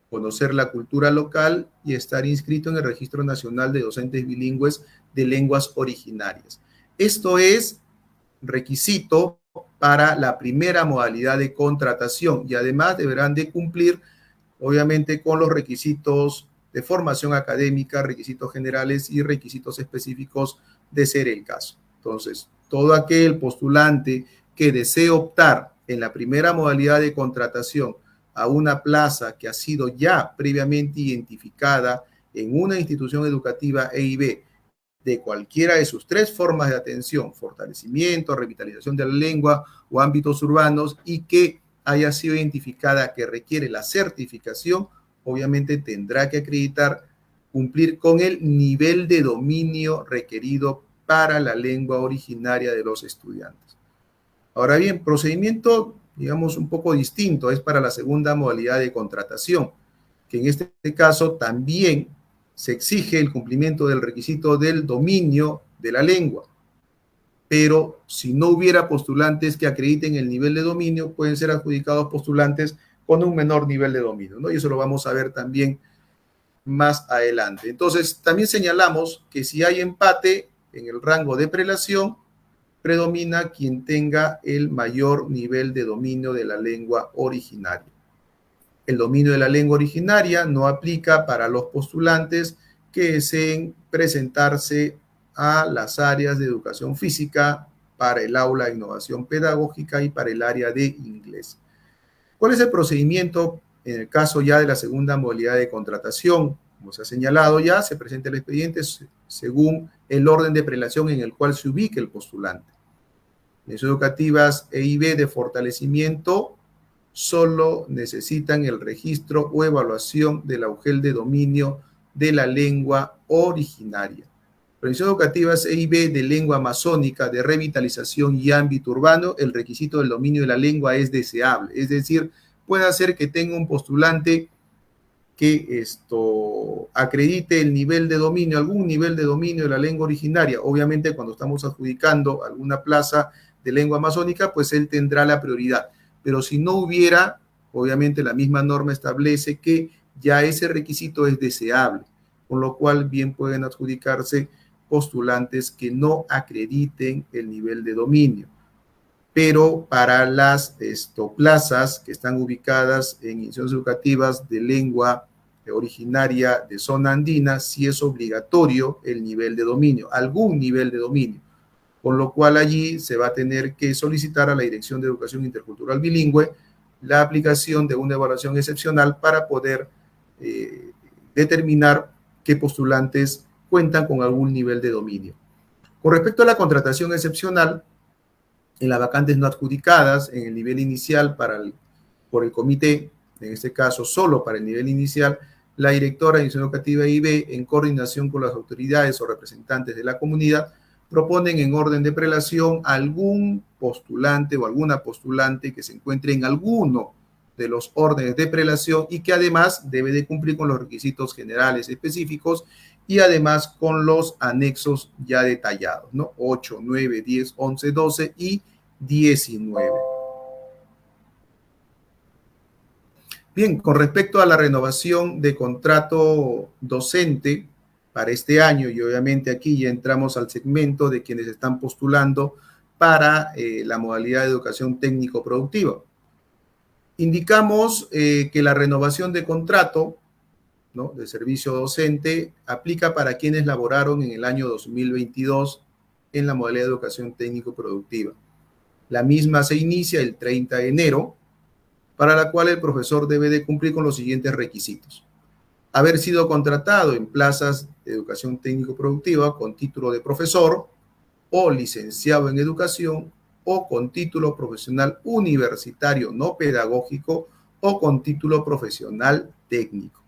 conocer la cultura local y estar inscrito en el Registro Nacional de Docentes Bilingües de Lenguas Originarias. Esto es requisito para la primera modalidad de contratación y además deberán de cumplir, obviamente, con los requisitos de formación académica, requisitos generales y requisitos específicos de ser el caso. Entonces, todo aquel postulante que desee optar en la primera modalidad de contratación a una plaza que ha sido ya previamente identificada en una institución educativa EIB de cualquiera de sus 3 formas de atención, fortalecimiento, revitalización de la lengua o ámbitos urbanos, y que haya sido identificada que requiere la certificación, obviamente tendrá que acreditar, cumplir con el nivel de dominio requerido para la lengua originaria de los estudiantes. Ahora bien, procedimiento, digamos, un poco distinto es para la segunda modalidad de contratación, que en este caso también se exige el cumplimiento del requisito del dominio de la lengua, pero si no hubiera postulantes que acrediten el nivel de dominio, pueden ser adjudicados postulantes con un menor nivel de dominio, ¿no? Y eso lo vamos a ver también más adelante. Entonces, también señalamos que si hay empate en el rango de prelación, predomina quien tenga el mayor nivel de dominio de la lengua originaria. El dominio de la lengua originaria no aplica para los postulantes que deseen presentarse a las áreas de educación física, para el aula de innovación pedagógica y para el área de inglés. ¿Cuál es el procedimiento en el caso ya de la segunda modalidad de contratación? Como se ha señalado ya, se presenta el expediente según el orden de prelación en el cual se ubique el postulante. Las educativas EIB de fortalecimiento solo necesitan el registro o evaluación del UGEL de dominio de la lengua originaria. Organizaciones educativas EIB de lengua amazónica, de revitalización y ámbito urbano, el requisito del dominio de la lengua es deseable. Es decir, puede ser que tenga un postulante que acredite el nivel de dominio, algún nivel de dominio de la lengua originaria. Obviamente, cuando estamos adjudicando alguna plaza de lengua amazónica, pues él tendrá la prioridad. Pero si no hubiera, obviamente la misma norma establece que ya ese requisito es deseable, con lo cual bien pueden adjudicarse postulantes que no acrediten el nivel de dominio. Pero para las plazas que están ubicadas en instituciones educativas de lengua originaria de zona andina, sí es obligatorio el nivel de dominio, algún nivel de dominio, con lo cual allí se va a tener que solicitar a la Dirección de Educación Intercultural Bilingüe la aplicación de una evaluación excepcional para poder determinar qué postulantes cuentan con algún nivel de dominio. Con respecto a la contratación excepcional, en las vacantes no adjudicadas, en el nivel inicial por el comité, en este caso solo para el nivel inicial, la directora de Institución Educativa EIB, en coordinación con las autoridades o representantes de la comunidad, proponen en orden de prelación algún postulante o alguna postulante que se encuentre en alguno de los órdenes de prelación y que además debe de cumplir con los requisitos generales específicos y además con los anexos ya detallados, ¿no? 8, 9, 10, 11, 12 y 2019. Bien, con respecto a la renovación de contrato docente para este año, y obviamente aquí ya entramos al segmento de quienes están postulando para la modalidad de educación técnico-productiva. Indicamos que la renovación de contrato, ¿no?, de servicio docente aplica para quienes laboraron en el año 2022 en la modalidad de educación técnico-productiva. La misma se inicia el 30 de enero, para la cual el profesor debe de cumplir con los siguientes requisitos: haber sido contratado en plazas de educación técnico-productiva con título de profesor o licenciado en educación o con título profesional universitario no pedagógico o con título profesional técnico.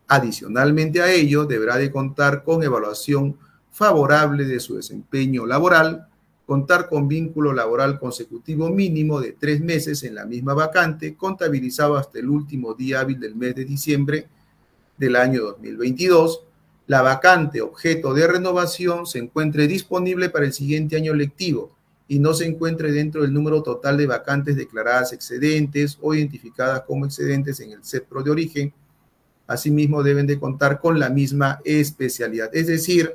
Adicionalmente a ello, deberá de contar con evaluación favorable de su desempeño laboral, contar con vínculo laboral consecutivo mínimo de 3 meses en la misma vacante, contabilizado hasta el último día hábil del mes de diciembre del año 2022. La vacante objeto de renovación se encuentre disponible para el siguiente año lectivo y no se encuentre dentro del número total de vacantes declaradas excedentes o identificadas como excedentes en el CEPRO de origen. Asimismo, deben de contar con la misma especialidad, es decir,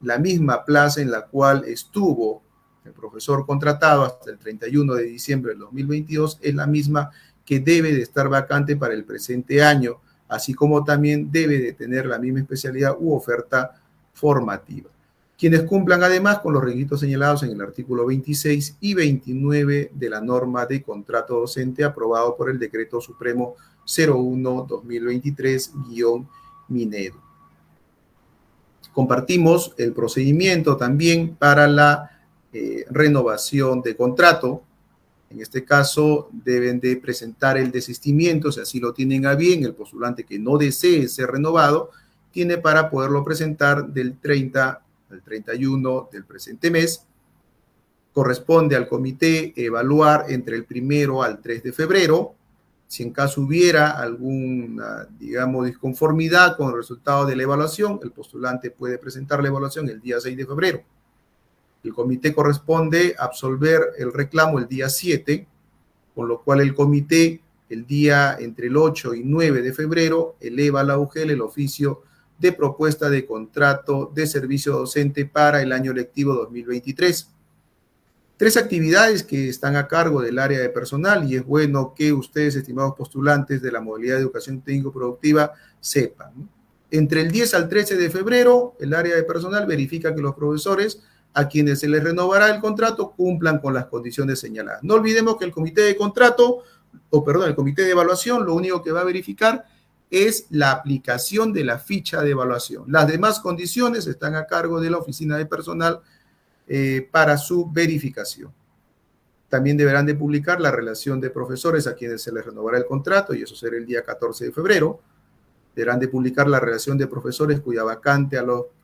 la misma plaza en la cual estuvo el profesor contratado hasta el 31 de diciembre del 2022 es la misma que debe de estar vacante para el presente año, así como también debe de tener la misma especialidad u oferta formativa. Quienes cumplan además con los requisitos señalados en el artículo 26 y 29 de la norma de contrato docente aprobado por el Decreto Supremo 01-2023-Minedo. Compartimos el procedimiento también para la renovación de contrato. En este caso deben de presentar el desistimiento, si así lo tienen a bien. El postulante que no desee ser renovado tiene para poderlo presentar del 30 al 31 del presente mes. Corresponde al comité evaluar entre el 1 al 3 de febrero. Si en caso hubiera alguna, digamos, disconformidad con el resultado de la evaluación, el postulante puede presentar la evaluación el día 6 de febrero. El comité corresponde absolver el reclamo el día 7, con lo cual el comité, el día entre el 8 y 9 de febrero, eleva a la UGEL el oficio de propuesta de contrato de servicio docente para el año lectivo 2023. 3 actividades que están a cargo del área de personal, y es bueno que ustedes, estimados postulantes de la modalidad de educación técnico-productiva, sepan. Entre el 10 al 13 de febrero, el área de personal verifica que los profesores a quienes se les renovará el contrato cumplan con las condiciones señaladas. No olvidemos que el comité de contrato, el comité de evaluación, lo único que va a verificar es la aplicación de la ficha de evaluación. Las demás condiciones están a cargo de la oficina de personal para su verificación. También deberán de publicar la relación de profesores a quienes se les renovará el contrato, y eso será el día 14 de febrero. Deberán de publicar la relación de profesores cuya vacante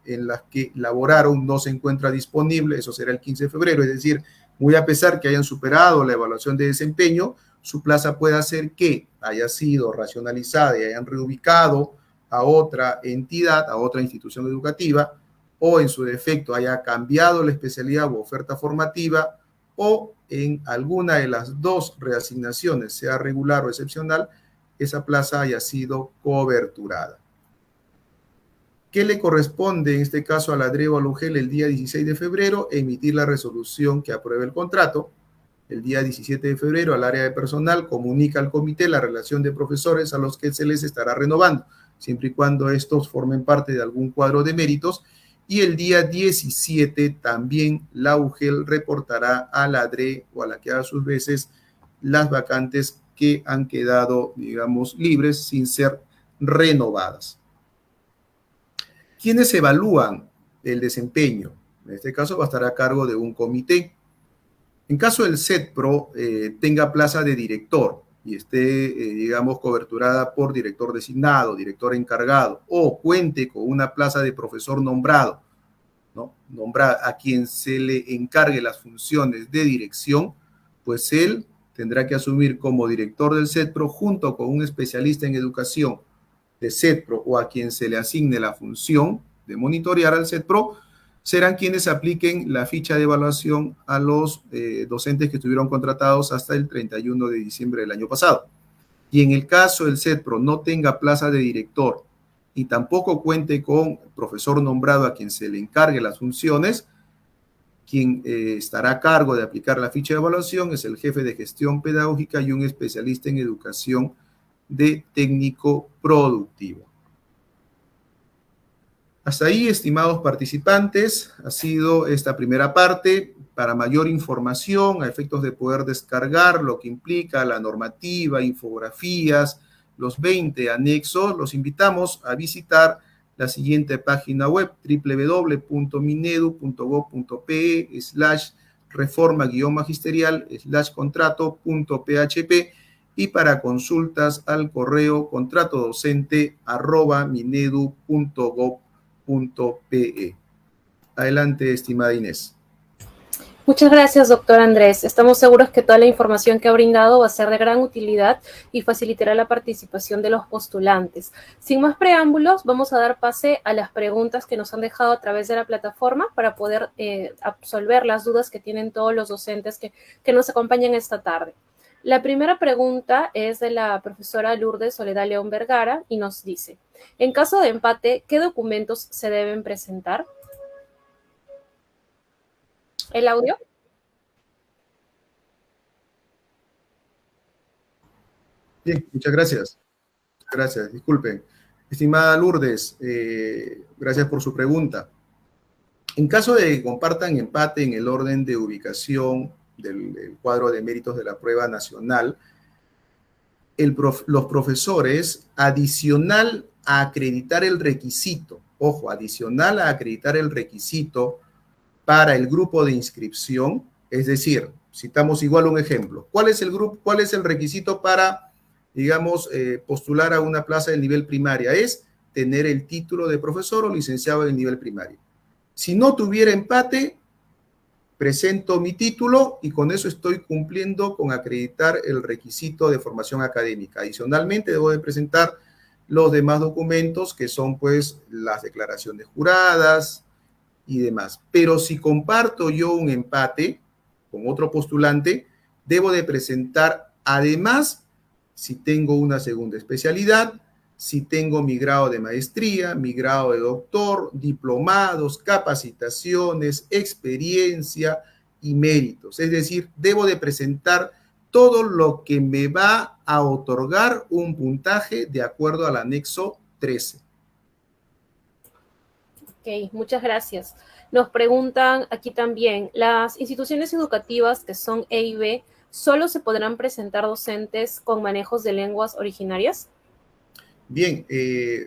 en las que laboraron no se encuentra disponible, eso será el 15 de febrero, es decir, muy a pesar que hayan superado la evaluación de desempeño, su plaza puede ser que haya sido racionalizada y hayan reubicado a otra entidad, a otra institución educativa, o en su defecto haya cambiado la especialidad u oferta formativa, o en alguna de las 2 reasignaciones, sea regular o excepcional, esa plaza haya sido coberturada. ¿Qué le corresponde en este caso a la DRE o a la UGEL el día 16 de febrero? Emitir la resolución que apruebe el contrato. El día 17 de febrero, al área de personal comunica al comité la relación de profesores a los que se les estará renovando, siempre y cuando estos formen parte de algún cuadro de méritos. Y el día 17 también la UGEL reportará a la DRE o a la que a sus veces las vacantes que han quedado, digamos, libres sin ser renovadas. ¿Quiénes evalúan el desempeño? En este caso va a estar a cargo de un comité. En caso del CETPRO tenga plaza de director y esté, digamos, coberturada por director designado, director encargado, o cuente con una plaza de profesor nombrado, ¿no? Nombrar a quien se le encargue las funciones de dirección, pues él tendrá que asumir como director del CETPRO junto con un especialista en educación de CETPRO o a quien se le asigne la función de monitorear al CETPRO, serán quienes apliquen la ficha de evaluación a los docentes que estuvieron contratados hasta el 31 de diciembre del año pasado. Y en el caso del CETPRO no tenga plaza de director y tampoco cuente con profesor nombrado a quien se le encargue las funciones, quien estará a cargo de aplicar la ficha de evaluación es el jefe de gestión pedagógica y un especialista en educación de técnico productivo. Hasta ahí, estimados participantes, ha sido esta primera parte. Para mayor información, a efectos de poder descargar lo que implica la normativa, infografías, los 20 anexos, los invitamos a visitar la siguiente página web, www.minedu.gov.pe/reforma-magisterial/contrato.php, y para consultas al correo contratodocente@minedu.gov.pe. Adelante, estimada Inés. Muchas gracias, doctor Andrés. Estamos seguros que toda la información que ha brindado va a ser de gran utilidad y facilitará la participación de los postulantes. Sin más preámbulos, vamos a dar pase a las preguntas que nos han dejado a través de la plataforma para poder absolver las dudas que tienen todos los docentes que nos acompañan esta tarde. La primera pregunta es de la profesora Lourdes Soledad León Vergara y nos dice: en caso de empate, ¿qué documentos se deben presentar? ¿El audio? Bien, muchas gracias. Gracias, disculpen. Estimada Lourdes, gracias por su pregunta. En caso de que compartan empate en el orden de ubicación del cuadro de méritos de la prueba nacional, los profesores, adicional a acreditar el requisito, ojo, adicional a acreditar el requisito para el grupo de inscripción, es decir, citamos igual un ejemplo. ¿Cuál es el requisito para, digamos, postular a una plaza del nivel primaria? Es tener el título de profesor o licenciado del nivel primario. Si no tuviera empate, presento mi título y con eso estoy cumpliendo con acreditar el requisito de formación académica. Adicionalmente, debo de presentar los demás documentos que son, pues, las declaraciones juradas y demás. Pero si comparto yo un empate con otro postulante, debo de presentar, además, si tengo una segunda especialidad, si tengo mi grado de maestría, mi grado de doctor, diplomados, capacitaciones, experiencia y méritos. Es decir, debo de presentar todo lo que me va a otorgar un puntaje de acuerdo al anexo 13. Ok, muchas gracias. Nos preguntan aquí también, ¿las instituciones educativas que son E y B solo se podrán presentar docentes con manejos de lenguas originarias? Bien,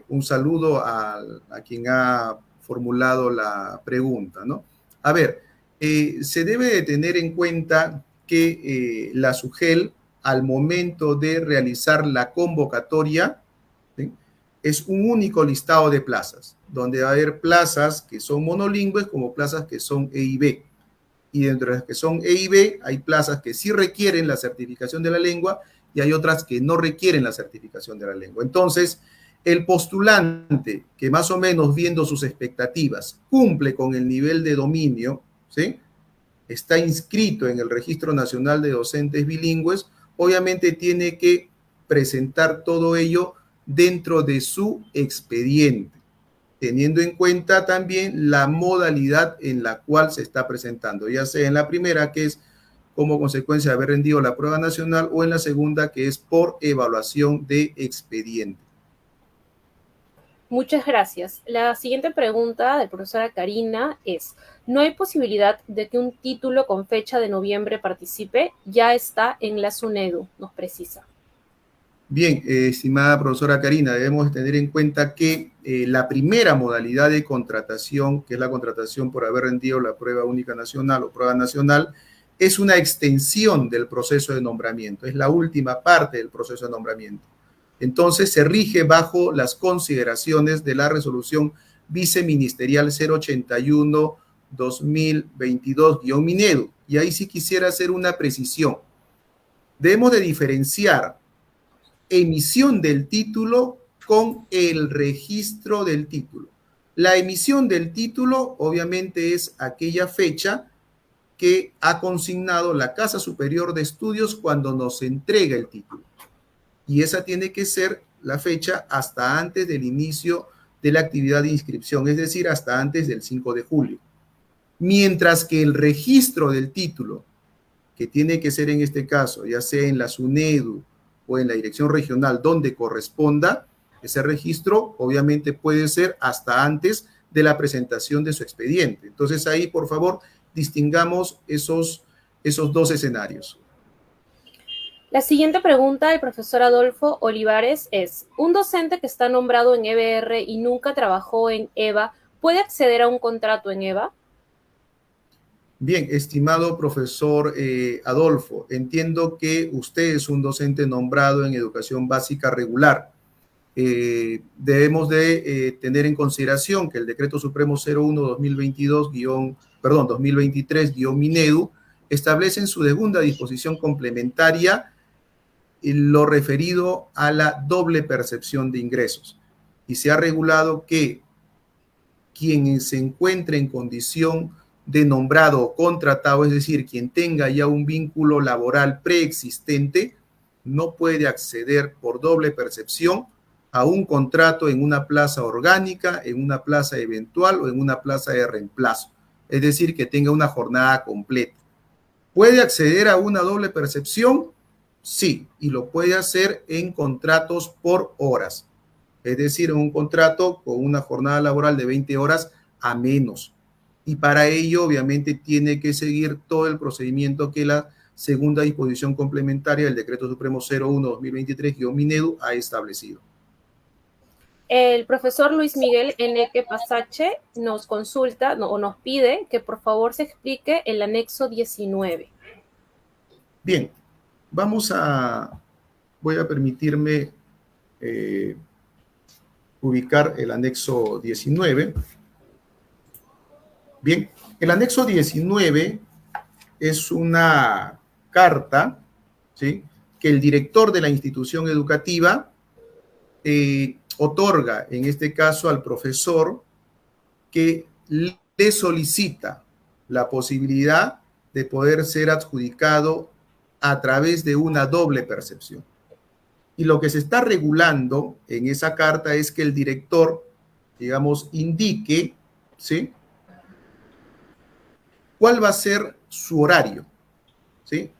un saludo a quien ha formulado la pregunta, ¿no? A ver, se debe de tener en cuenta que la SUGEL, al momento de realizar la convocatoria, ¿sí?, es un único listado de plazas, donde va a haber plazas que son monolingües como plazas que son E y B. Y dentro de las que son E y B, hay plazas que sí requieren la certificación de la lengua y hay otras que no requieren la certificación de la lengua. Entonces, el postulante que más o menos viendo sus expectativas cumple con el nivel de dominio, ¿sí?, está inscrito en el Registro Nacional de Docentes Bilingües, obviamente tiene que presentar todo ello dentro de su expediente, teniendo en cuenta también la modalidad en la cual se está presentando, ya sea en la primera, que es como consecuencia de haber rendido la prueba nacional, o en la segunda, que es por evaluación de expediente. Muchas gracias. La siguiente pregunta de la profesora Karina es: ¿no hay posibilidad de que un título con fecha de noviembre participe? Ya está en la SUNEDU, nos precisa. Bien, estimada profesora Karina, debemos tener en cuenta que la primera modalidad de contratación, que es la contratación por haber rendido la prueba única nacional o prueba nacional, es una extensión del proceso de nombramiento, es la última parte del proceso de nombramiento. Entonces, se rige bajo las consideraciones de la resolución viceministerial 081-2022-MINEDU. Y ahí sí quisiera hacer una precisión. Debemos de diferenciar emisión del título con el registro del título. La emisión del título obviamente es aquella fecha que ha consignado la Casa Superior de Estudios cuando nos entrega el título. Y esa tiene que ser la fecha hasta antes del inicio de la actividad de inscripción, es decir, hasta antes del 5 de julio. Mientras que el registro del título, que tiene que ser en este caso, ya sea en la SUNEDU o en la dirección regional donde corresponda, ese registro obviamente puede ser hasta antes de la presentación de su expediente. Entonces ahí, por favor, distingamos esos dos escenarios. La siguiente pregunta del profesor Adolfo Olivares es, ¿un docente que está nombrado en EBR y nunca trabajó en EVA puede acceder a un contrato en EVA? Bien, estimado profesor Adolfo, entiendo que usted es un docente nombrado en educación básica regular. Debemos de tener en consideración que el Decreto Supremo 01-2023-MINEDU establece en su segunda disposición complementaria lo referido a la doble percepción de ingresos. Y se ha regulado que quien se encuentre en condición de nombrado o contratado, es decir, quien tenga ya un vínculo laboral preexistente, no puede acceder por doble percepción a un contrato en una plaza orgánica, en una plaza eventual o en una plaza de reemplazo. Es decir, que tenga una jornada completa. ¿Puede acceder a una doble percepción? Sí, y lo puede hacer en contratos por horas. Es decir, en un contrato con una jornada laboral de 20 horas a menos. Y para ello, obviamente, tiene que seguir todo el procedimiento que la segunda disposición complementaria del Decreto Supremo 01-2023-MINEDU ha establecido. El profesor Luis Miguel Eneque Pasache nos consulta o nos pide que por favor se explique el anexo 19. Bien, voy a permitirme ubicar el anexo 19. Bien, el anexo 19 es una carta, ¿sí?, que el director de la institución educativa otorga, en este caso al profesor, que le solicita la posibilidad de poder ser adjudicado a través de una doble percepción. Y lo que se está regulando en esa carta es que el director, digamos, indique, ¿sí?, cuál va a ser su horario, ¿sí?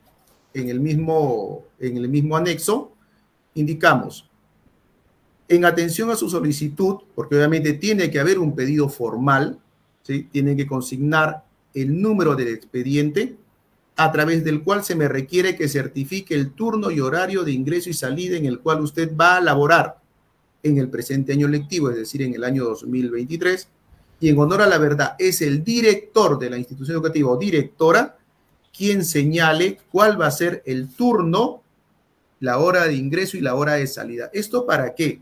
En el mismo anexo indicamos, en atención a su solicitud, porque obviamente tiene que haber un pedido formal, ¿sí?, tienen que consignar el número del expediente a través del cual se me requiere que certifique el turno y horario de ingreso y salida en el cual usted va a laborar en el presente año lectivo, es decir, en el año 2023, y en honor a la verdad, es el director de la institución educativa o directora quien señale cuál va a ser el turno, la hora de ingreso y la hora de salida. ¿Esto para qué?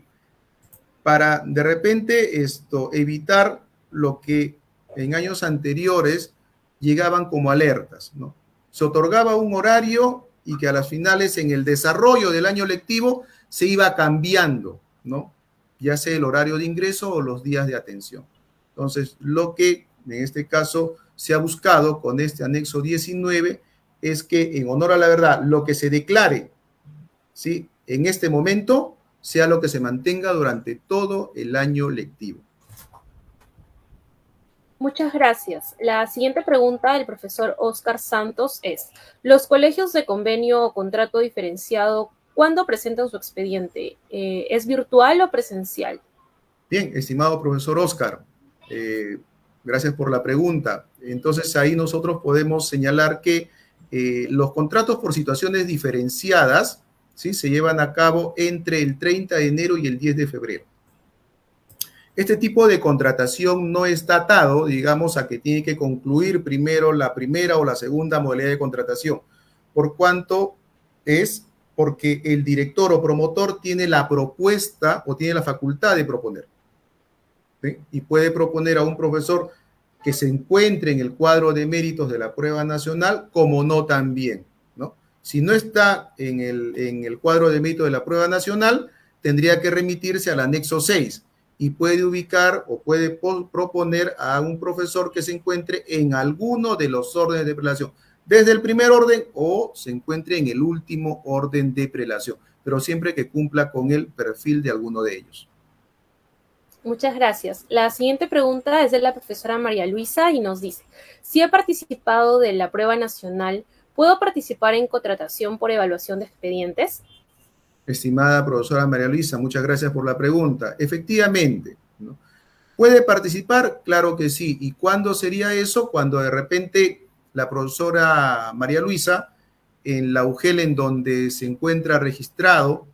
Para de repente evitar lo que en años anteriores llegaban como alertas, ¿no? Se otorgaba un horario y que a las finales en el desarrollo del año lectivo se iba cambiando, ¿no?, ya sea el horario de ingreso o los días de atención. Entonces, lo que en este caso se ha buscado con este anexo 19 es que, en honor a la verdad, lo que se declare, ¿sí?, en este momento sea lo que se mantenga durante todo el año lectivo. Muchas gracias. La siguiente pregunta del profesor Oscar Santos es, ¿los colegios de convenio o contrato diferenciado, cuándo presentan su expediente? ¿Es virtual o presencial? Bien, estimado profesor Oscar, gracias por la pregunta. Entonces, ahí nosotros podemos señalar que los contratos por situaciones diferenciadas, ¿sí?, se llevan a cabo entre el 30 de enero y el 10 de febrero. Este tipo de contratación no está atado, digamos, a que tiene que concluir primero la primera o la segunda modalidad de contratación, por cuanto es porque el director o promotor tiene la propuesta o tiene la facultad de proponer, ¿sí?, y puede proponer a un profesor que se encuentre en el cuadro de méritos de la prueba nacional, como no también, ¿no? Si no está en el cuadro de méritos de la prueba nacional, tendría que remitirse al anexo 6, y puede ubicar o puede proponer a un profesor que se encuentre en alguno de los órdenes de prelación, desde el primer orden o se encuentre en el último orden de prelación, pero siempre que cumpla con el perfil de alguno de ellos. Muchas gracias. La siguiente pregunta es de la profesora María Luisa y nos dice, si he participado de la prueba nacional, ¿puedo participar en contratación por evaluación de expedientes? Estimada profesora María Luisa, muchas gracias por la pregunta. Efectivamente, ¿no? ¿Puede participar? Claro que sí. ¿Y cuándo sería eso? Cuando de repente la profesora María Luisa, en la UGEL en donde se encuentra registrado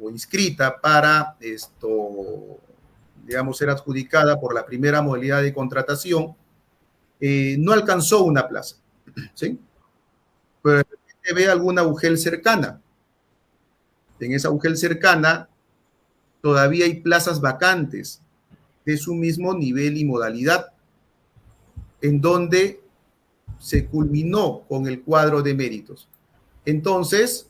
o inscrita para digamos, ser adjudicada por la primera modalidad de contratación, no alcanzó una plaza, ¿sí? Pero de repente ve alguna UGEL cercana. En esa UGEL cercana todavía hay plazas vacantes de su mismo nivel y modalidad, en donde se culminó con el cuadro de méritos. Entonces,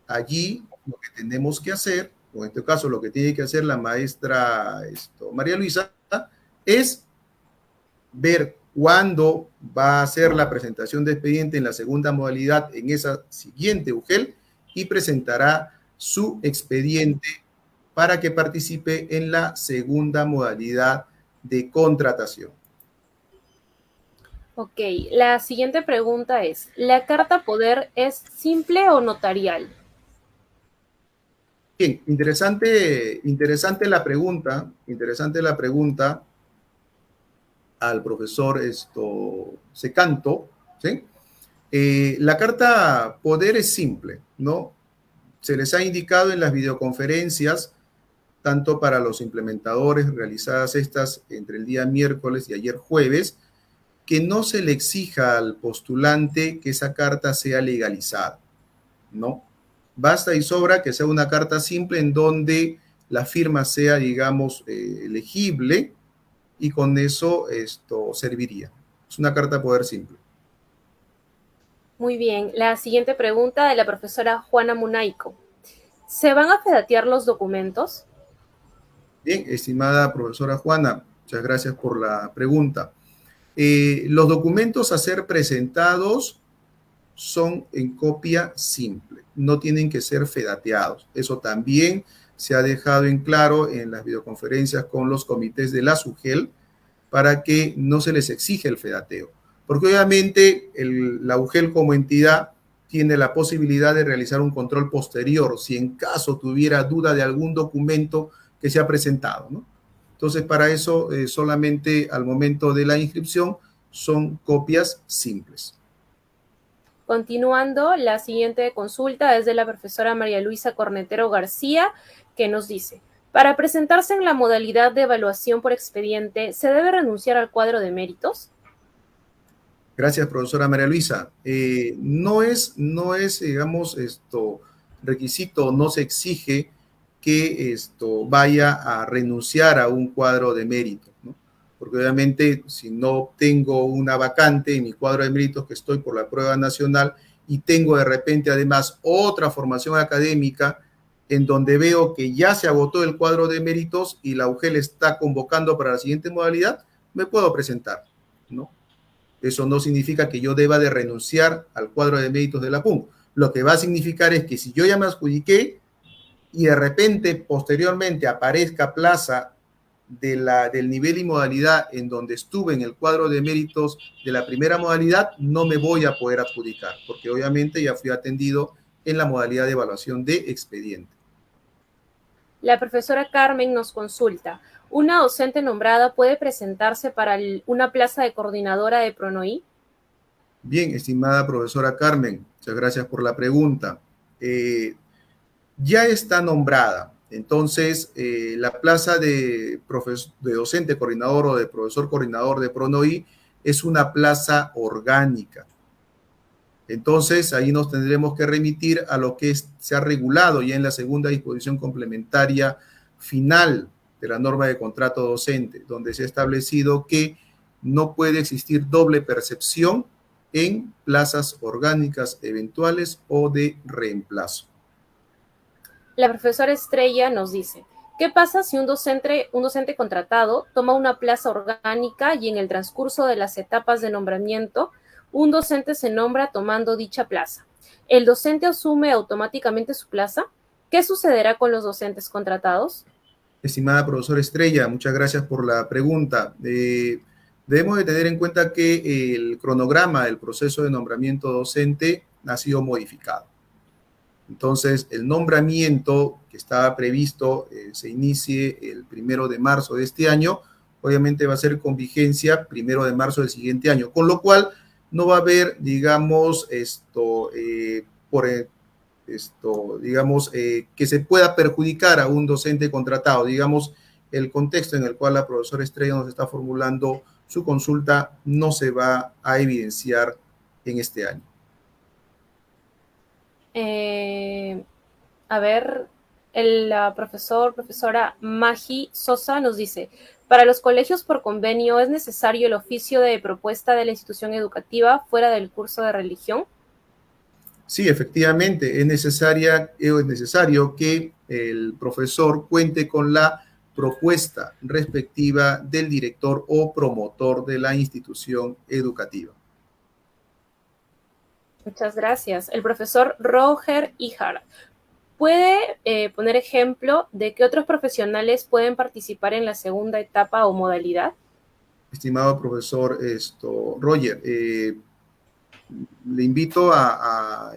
allí lo que tenemos que hacer, o en este caso lo que tiene que hacer la maestra María Luisa, es ver cuándo va a hacer la presentación de expediente en la segunda modalidad en esa siguiente UGEL y presentará su expediente para que participe en la segunda modalidad de contratación. Ok, la siguiente pregunta es, ¿la carta poder es simple o notarial? Bien, interesante la pregunta al profesor Secanto, ¿sí? La carta poder es simple, ¿no? Se les ha indicado en las videoconferencias, tanto para los implementadores realizadas estas entre el día miércoles y ayer jueves, que no se le exija al postulante que esa carta sea legalizada, ¿no? Basta y sobra que sea una carta simple en donde la firma sea, digamos, legible y con eso esto serviría. Es una carta poder simple. Muy bien, la siguiente pregunta de la profesora Juana Munaico. ¿Se van a fedatear los documentos? Bien, estimada profesora Juana, muchas gracias por la pregunta. Los documentos a ser presentados son en copia simple, no tienen que ser fedateados. Eso también se ha dejado en claro en las videoconferencias con los comités de la SUGEL para que no se les exige el fedateo, porque obviamente la UGEL como entidad tiene la posibilidad de realizar un control posterior si en caso tuviera duda de algún documento que se ha presentado, ¿no? Entonces, para eso, solamente al momento de la inscripción son copias simples. Continuando, la siguiente consulta es de la profesora María Luisa Cornetero García, que nos dice, para presentarse en la modalidad de evaluación por expediente, ¿se debe renunciar al cuadro de méritos? Gracias, profesora María Luisa. No es, digamos, requisito, no se exige que vaya a renunciar a un cuadro de mérito, ¿no? Porque obviamente si no tengo una vacante en mi cuadro de méritos que estoy por la prueba nacional y tengo de repente además otra formación académica en donde veo que ya se agotó el cuadro de méritos y la UGEL está convocando para la siguiente modalidad, me puedo presentar, ¿no? Eso no significa que yo deba de renunciar al cuadro de méritos de la PUN. Lo que va a significar es que si yo ya me adjudiqué y de repente posteriormente aparezca plaza del nivel y modalidad en donde estuve en el cuadro de méritos de la primera modalidad, no me voy a poder adjudicar, porque obviamente ya fui atendido en la modalidad de evaluación de expediente. La profesora Carmen nos consulta, ¿una docente nombrada puede presentarse para una plaza de coordinadora de PRONOI? Bien, estimada profesora Carmen, muchas gracias por la pregunta. Ya está nombrada. Entonces, la plaza de docente coordinador o de profesor coordinador de PRONOI es una plaza orgánica. Entonces, ahí nos tendremos que remitir a lo que se ha regulado ya en la segunda disposición complementaria final de la norma de contrato docente, donde se ha establecido que no puede existir doble percepción en plazas orgánicas eventuales o de reemplazo. La profesora Estrella nos dice, ¿Qué pasa si un docente contratado toma una plaza orgánica y en el transcurso de las etapas de nombramiento, un docente se nombra tomando dicha plaza? ¿El docente asume automáticamente su plaza? ¿Qué sucederá con los docentes contratados? Estimada profesora Estrella, muchas gracias por la pregunta. Debemos de tener en cuenta que el cronograma del proceso de nombramiento docente ha sido modificado. Entonces, el nombramiento que estaba previsto se inicie el 1 de marzo de este año, obviamente va a ser con vigencia 1 de marzo del siguiente año, con lo cual no va a haber, digamos, que se pueda perjudicar a un docente contratado. Digamos, el contexto en el cual la profesora Estrella nos está formulando su consulta no se va a evidenciar en este año. La profesora Magi Sosa nos dice, para los colegios por convenio, ¿es necesario el oficio de propuesta de la institución educativa fuera del curso de religión? Sí, efectivamente, es necesario que el profesor cuente con la propuesta respectiva del director o promotor de la institución educativa. Muchas gracias. El profesor Roger Ijar, ¿puede poner ejemplo de qué otros profesionales pueden participar en la segunda etapa o modalidad? Estimado profesor Roger, le invito a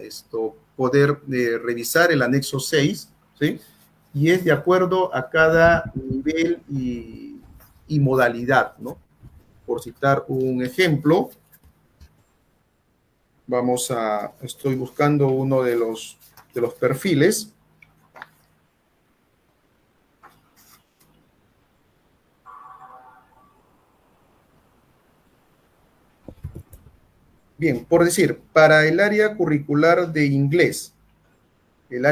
poder revisar el anexo 6, ¿sí? Y es de acuerdo a cada nivel y modalidad, ¿no? Por citar un ejemplo, estoy buscando uno de los perfiles. Bien, por decir, para el área curricular de inglés, en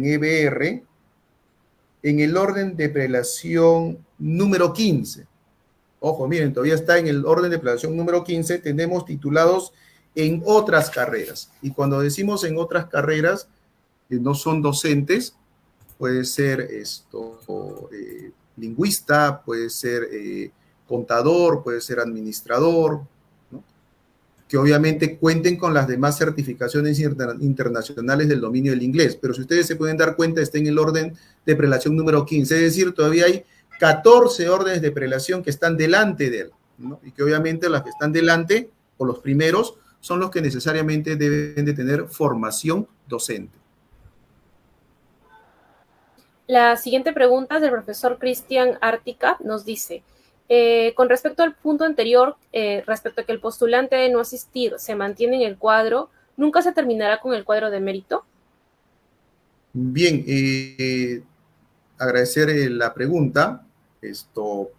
EBR, en el orden de prelación número 15, ojo, miren, todavía está en el orden de prelación número 15, tenemos titulados en otras carreras. Y cuando decimos en otras carreras, no son docentes, puede ser lingüista, puede ser contador, puede ser administrador, ¿no? Que obviamente cuenten con las demás certificaciones internacionales del dominio del inglés, pero si ustedes se pueden dar cuenta, está en el orden de prelación número 15, es decir, todavía hay 14 órdenes de prelación que están delante de él, ¿no? Y que obviamente las que están delante, o los primeros, son los que necesariamente deben de tener formación docente. La siguiente pregunta es del profesor Cristian Ártica, nos dice, con respecto al punto anterior, respecto a que el postulante de no asistir se mantiene en el cuadro, ¿nunca se terminará con el cuadro de mérito? Bien, agradecer la pregunta. Esto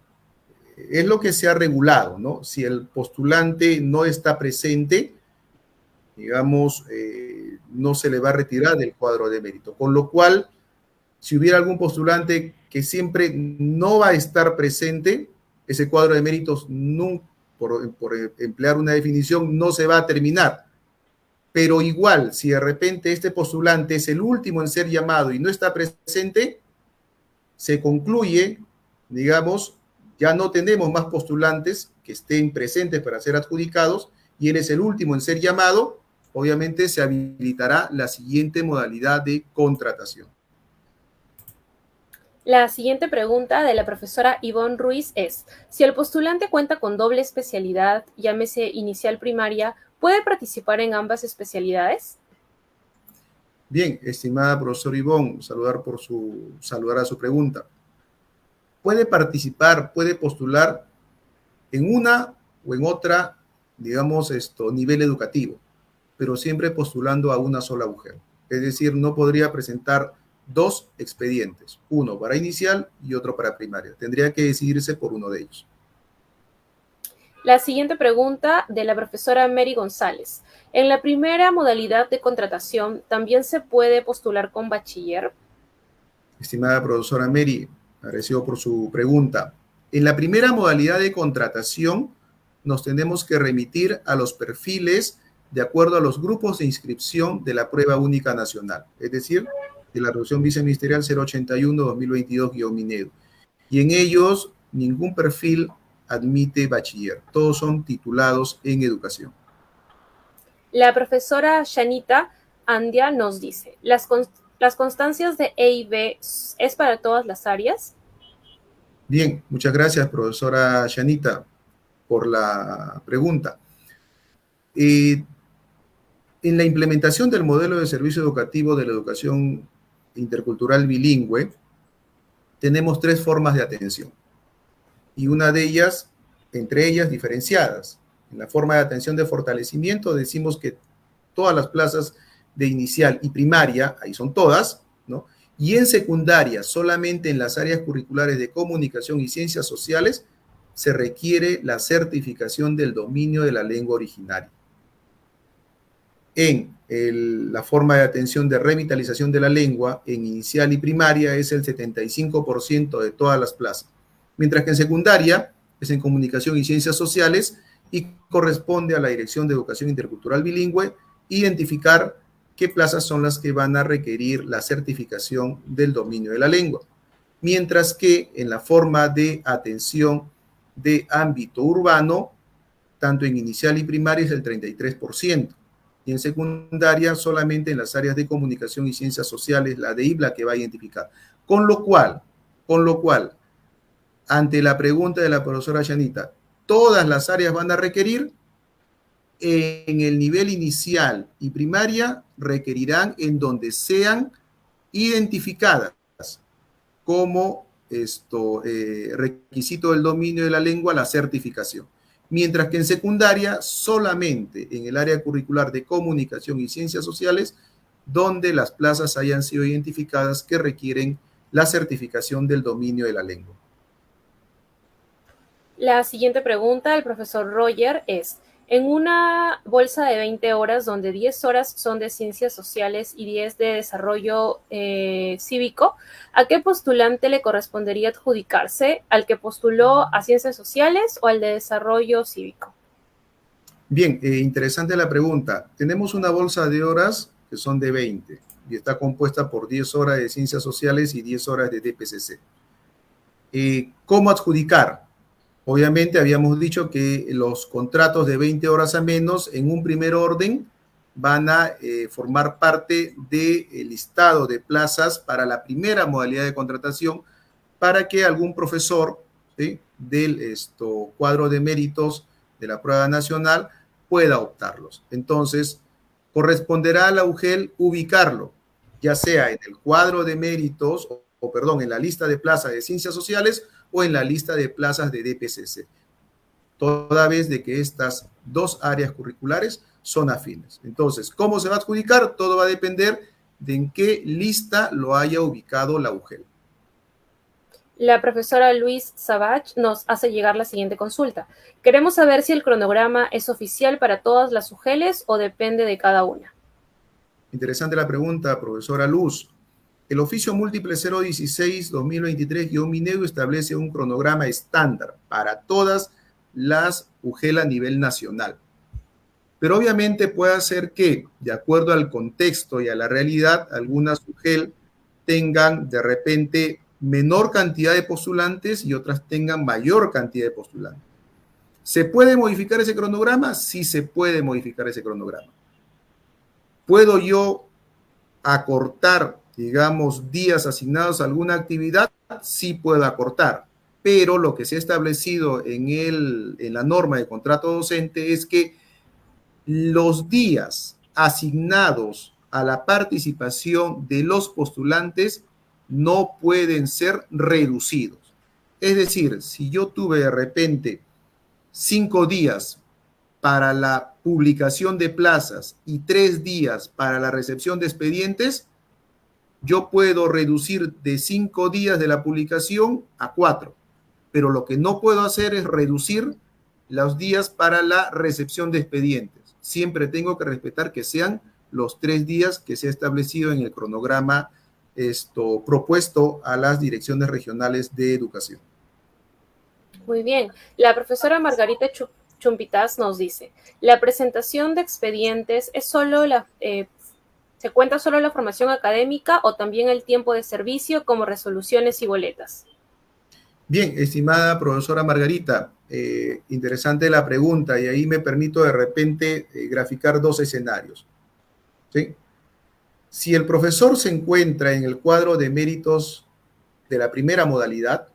es lo que se ha regulado, ¿no? Si el postulante no está presente, digamos, no se le va a retirar del cuadro de mérito, con lo cual, si hubiera algún postulante que siempre no va a estar presente, ese cuadro de méritos, por emplear una definición, no se va a terminar. Pero igual, si de repente este postulante es el último en ser llamado y no está presente, se concluye, digamos, ya no tenemos más postulantes que estén presentes para ser adjudicados y él es el último en ser llamado, obviamente se habilitará la siguiente modalidad de contratación. La siguiente pregunta de la profesora Ivonne Ruiz es, si el postulante cuenta con doble especialidad, llámese inicial primaria, ¿puede participar en ambas especialidades? Bien, estimada profesora Ivonne, saludar a su pregunta. Puede participar, puede postular en una o en otra, digamos, nivel educativo, pero siempre postulando a una sola agujero. Es decir, no podría presentar dos expedientes, uno para inicial y otro para primaria. Tendría que decidirse por uno de ellos. La siguiente pregunta de la profesora Mary González. En la primera modalidad de contratación, ¿también se puede postular con bachiller? Estimada profesora Mary, agradecido por su pregunta. En la primera modalidad de contratación, nos tenemos que remitir a los perfiles de acuerdo a los grupos de inscripción de la prueba única nacional. Es decir, de la resolución viceministerial 081-2022-Minedo. Y en ellos ningún perfil admite bachiller, todos son titulados en educación. La profesora Shanita Andia nos dice, ¿las constancias de E y B es para todas las áreas? Bien, muchas gracias, profesora Shanita, por la pregunta. En la implementación del modelo de servicio educativo de la educación intercultural bilingüe, tenemos 3 formas de atención. Y una de ellas, entre ellas, diferenciadas. En la forma de atención de fortalecimiento decimos que todas las plazas de inicial y primaria, ahí son todas, ¿no? Y en secundaria, solamente en las áreas curriculares de comunicación y ciencias sociales, se requiere la certificación del dominio de la lengua originaria. En la forma de atención de revitalización de la lengua, en inicial y primaria, es el 75% de todas las plazas. Mientras que en secundaria es en comunicación y ciencias sociales y corresponde a la Dirección de Educación Intercultural Bilingüe identificar qué plazas son las que van a requerir la certificación del dominio de la lengua. Mientras que en la forma de atención de ámbito urbano, tanto en inicial y primaria es el 33%, y en secundaria solamente en las áreas de comunicación y ciencias sociales, la de IBLA que va a identificar. Con lo cual, ante la pregunta de la profesora Shanita, ¿todas las áreas van a requerir? En el nivel inicial y primaria requerirán en donde sean identificadas como requisito del dominio de la lengua la certificación. Mientras que en secundaria solamente en el área curricular de comunicación y ciencias sociales donde las plazas hayan sido identificadas que requieren la certificación del dominio de la lengua. La siguiente pregunta del profesor Roger es, en una bolsa de 20 horas, donde 10 horas son de ciencias sociales y 10 de desarrollo cívico, ¿a qué postulante le correspondería adjudicarse? ¿Al que postuló a ciencias sociales o al de desarrollo cívico? Bien, interesante la pregunta. Tenemos una bolsa de horas que son de 20 y está compuesta por 10 horas de ciencias sociales y 10 horas de DPCC. ¿Cómo adjudicar? Obviamente habíamos dicho que los contratos de 20 horas a menos en un primer orden van a formar parte del listado de plazas para la primera modalidad de contratación para que algún profesor, ¿sí?, del cuadro de méritos de la prueba nacional pueda optarlos. Entonces, corresponderá a la UGEL ubicarlo, ya sea en el cuadro de méritos en la lista de plazas de ciencias sociales o en la lista de plazas de DPCC, toda vez de que estas 2 áreas curriculares son afines. Entonces, ¿cómo se va a adjudicar? Todo va a depender de en qué lista lo haya ubicado la UGEL. La profesora Luis Savage nos hace llegar la siguiente consulta. Queremos saber si el cronograma es oficial para todas las UGELes o depende de cada una. Interesante la pregunta, profesora Luz. El oficio múltiple 016-2023-Minedo establece un cronograma estándar para todas las UGEL a nivel nacional. Pero obviamente puede ser que, de acuerdo al contexto y a la realidad, algunas UGEL tengan de repente menor cantidad de postulantes y otras tengan mayor cantidad de postulantes. ¿Se puede modificar ese cronograma? Sí se puede modificar ese cronograma. ¿Puedo yo acortar, digamos, días asignados a alguna actividad? Sí puedo acortar, pero lo que se ha establecido en la norma de contrato docente es que los días asignados a la participación de los postulantes no pueden ser reducidos. Es decir, si yo tuve de repente 5 días para la publicación de plazas y 3 días para la recepción de expedientes, yo puedo reducir de 5 días de la publicación a 4, pero lo que no puedo hacer es reducir los días para la recepción de expedientes. Siempre tengo que respetar que sean los 3 días que se ha establecido en el cronograma propuesto a las direcciones regionales de educación. Muy bien. La profesora Margarita Chumpitas nos dice, la presentación de expedientes es solo ¿Se cuenta solo la formación académica o también el tiempo de servicio como resoluciones y boletas? Bien, estimada profesora Margarita, interesante la pregunta y ahí me permito de repente graficar dos escenarios. ¿Sí? Si el profesor se encuentra en el cuadro de méritos de la primera modalidad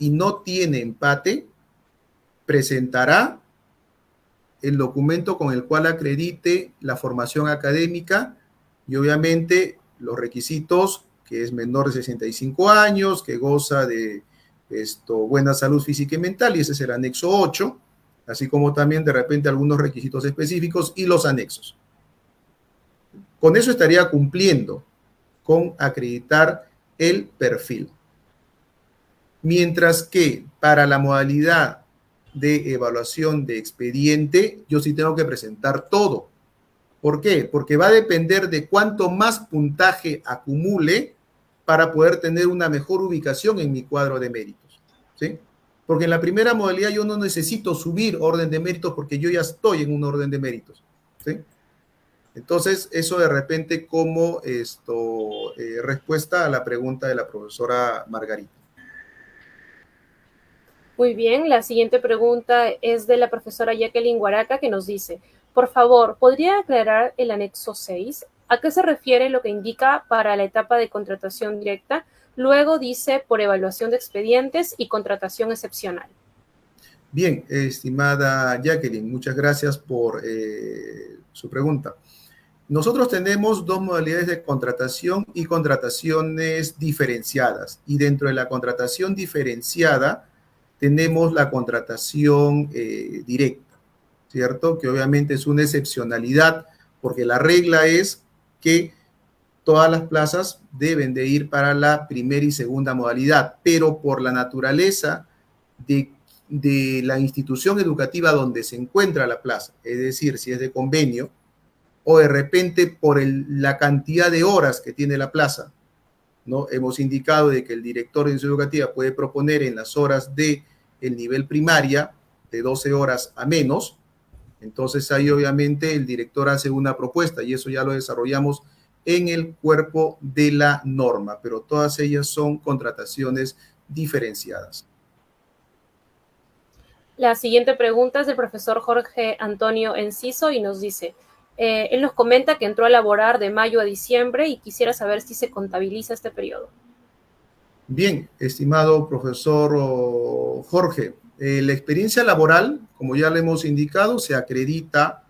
y no tiene empate, presentará el documento con el cual acredite la formación académica y obviamente los requisitos, que es menor de 65 años, que goza de buena salud física y mental, y ese es el anexo 8, así como también de repente algunos requisitos específicos y los anexos. Con eso estaría cumpliendo con acreditar el perfil. Mientras que para la modalidad de evaluación de expediente, yo sí tengo que presentar todo. ¿Por qué? Porque va a depender de cuánto más puntaje acumule para poder tener una mejor ubicación en mi cuadro de méritos. ¿Sí? Porque en la primera modalidad yo no necesito subir orden de méritos porque yo ya estoy en un orden de méritos. ¿Sí? Entonces, eso de repente como respuesta a la pregunta de la profesora Margarita. Muy bien, la siguiente pregunta es de la profesora Jacqueline Guaraca, que nos dice, por favor, ¿podría aclarar el anexo 6? ¿A qué se refiere lo que indica para la etapa de contratación directa? Luego dice por evaluación de expedientes y contratación excepcional. Bien, estimada Jacqueline, muchas gracias por su pregunta. Nosotros tenemos dos modalidades de contratación y contrataciones diferenciadas. Y dentro de la contratación diferenciada tenemos la contratación directa, ¿cierto? Que obviamente es una excepcionalidad porque la regla es que todas las plazas deben de ir para la primera y segunda modalidad, pero por la naturaleza de la institución educativa donde se encuentra la plaza, es decir, si es de convenio, o de repente por la cantidad de horas que tiene la plaza, ¿no? Hemos indicado de que el director de institución educativa puede proponer en las horas del nivel primaria de 12 horas a menos, entonces ahí obviamente el director hace una propuesta y eso ya lo desarrollamos en el cuerpo de la norma, pero todas ellas son contrataciones diferenciadas. La siguiente pregunta es del profesor Jorge Antonio Enciso y nos dice, él nos comenta que entró a laborar de mayo a diciembre y quisiera saber si se contabiliza este periodo. Bien, estimado profesor Jorge, la experiencia laboral, como ya le hemos indicado, se acredita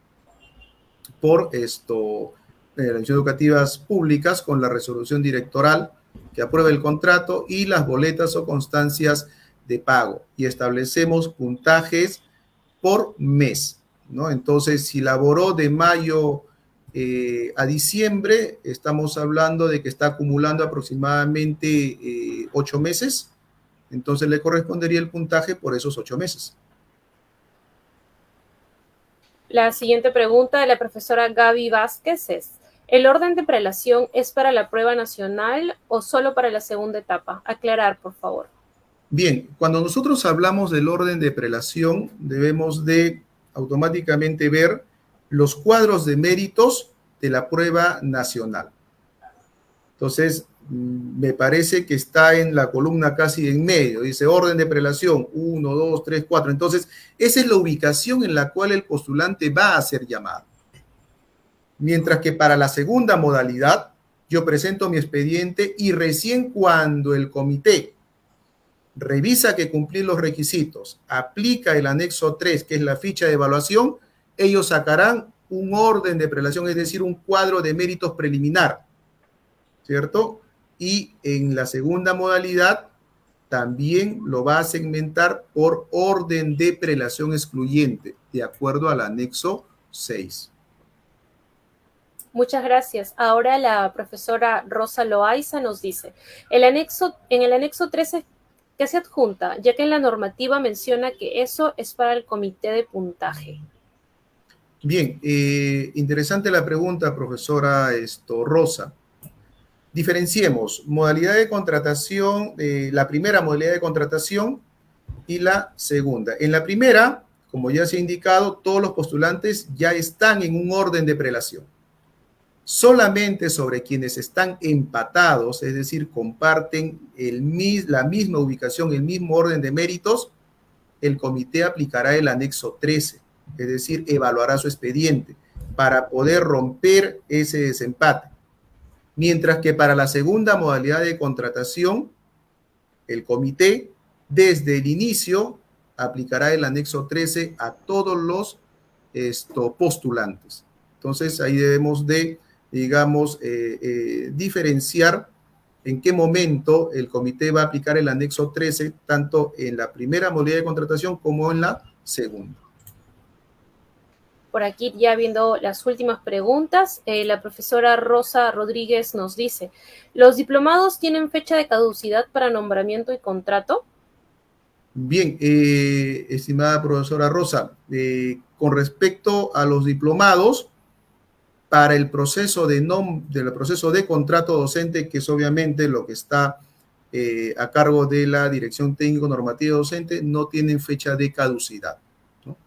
por las educativas públicas con la resolución directoral que aprueba el contrato y las boletas o constancias de pago y establecemos puntajes por mes, ¿no? Entonces, si laboró de mayo a diciembre, estamos hablando de que está acumulando aproximadamente 8 meses, entonces le correspondería el puntaje por esos 8 meses. La siguiente pregunta de la profesora Gaby Vázquez es, ¿el orden de prelación es para la prueba nacional o solo para la segunda etapa? Aclarar, por favor. Bien, cuando nosotros hablamos del orden de prelación, debemos de automáticamente ver los cuadros de méritos de la prueba nacional. Entonces, me parece que está en la columna casi en medio, dice orden de prelación, 1, 2, 3, 4. Entonces, esa es la ubicación en la cual el postulante va a ser llamado. Mientras que para la segunda modalidad, yo presento mi expediente y recién cuando el comité revisa que cumplí los requisitos, aplica el anexo 3, que es la ficha de evaluación, ellos sacarán un orden de prelación, es decir, un cuadro de méritos preliminar, ¿cierto? Y en la segunda modalidad también lo va a segmentar por orden de prelación excluyente, de acuerdo al anexo 6. Muchas gracias. Ahora la profesora Rosa Loaiza nos dice, en el anexo 13, ¿qué se adjunta? Ya que en la normativa menciona que eso es para el comité de puntaje. Bien, interesante la pregunta, profesora Rosa. Diferenciemos modalidad de contratación, la primera modalidad de contratación y la segunda. En la primera, como ya se ha indicado, todos los postulantes ya están en un orden de prelación. solamente sobre quienes están empatados, es decir, comparten la misma ubicación, el mismo orden de méritos, el comité aplicará el anexo 13, es decir, evaluará su expediente para poder romper ese desempate. Mientras que para la segunda modalidad de contratación, el comité desde el inicio aplicará el anexo 13 a todos los postulantes. Entonces ahí debemos de, digamos, diferenciar en qué momento el comité va a aplicar el anexo 13, tanto en la primera modalidad de contratación como en la segunda. Por aquí ya viendo las últimas preguntas, la profesora Rosa Rodríguez nos dice, ¿los diplomados tienen fecha de caducidad para nombramiento y contrato? Bien, estimada profesora Rosa, con respecto a los diplomados, para el proceso de contrato docente, que es obviamente lo que está a cargo de la Dirección Técnico Normativa Docente, no tienen fecha de caducidad, ¿no?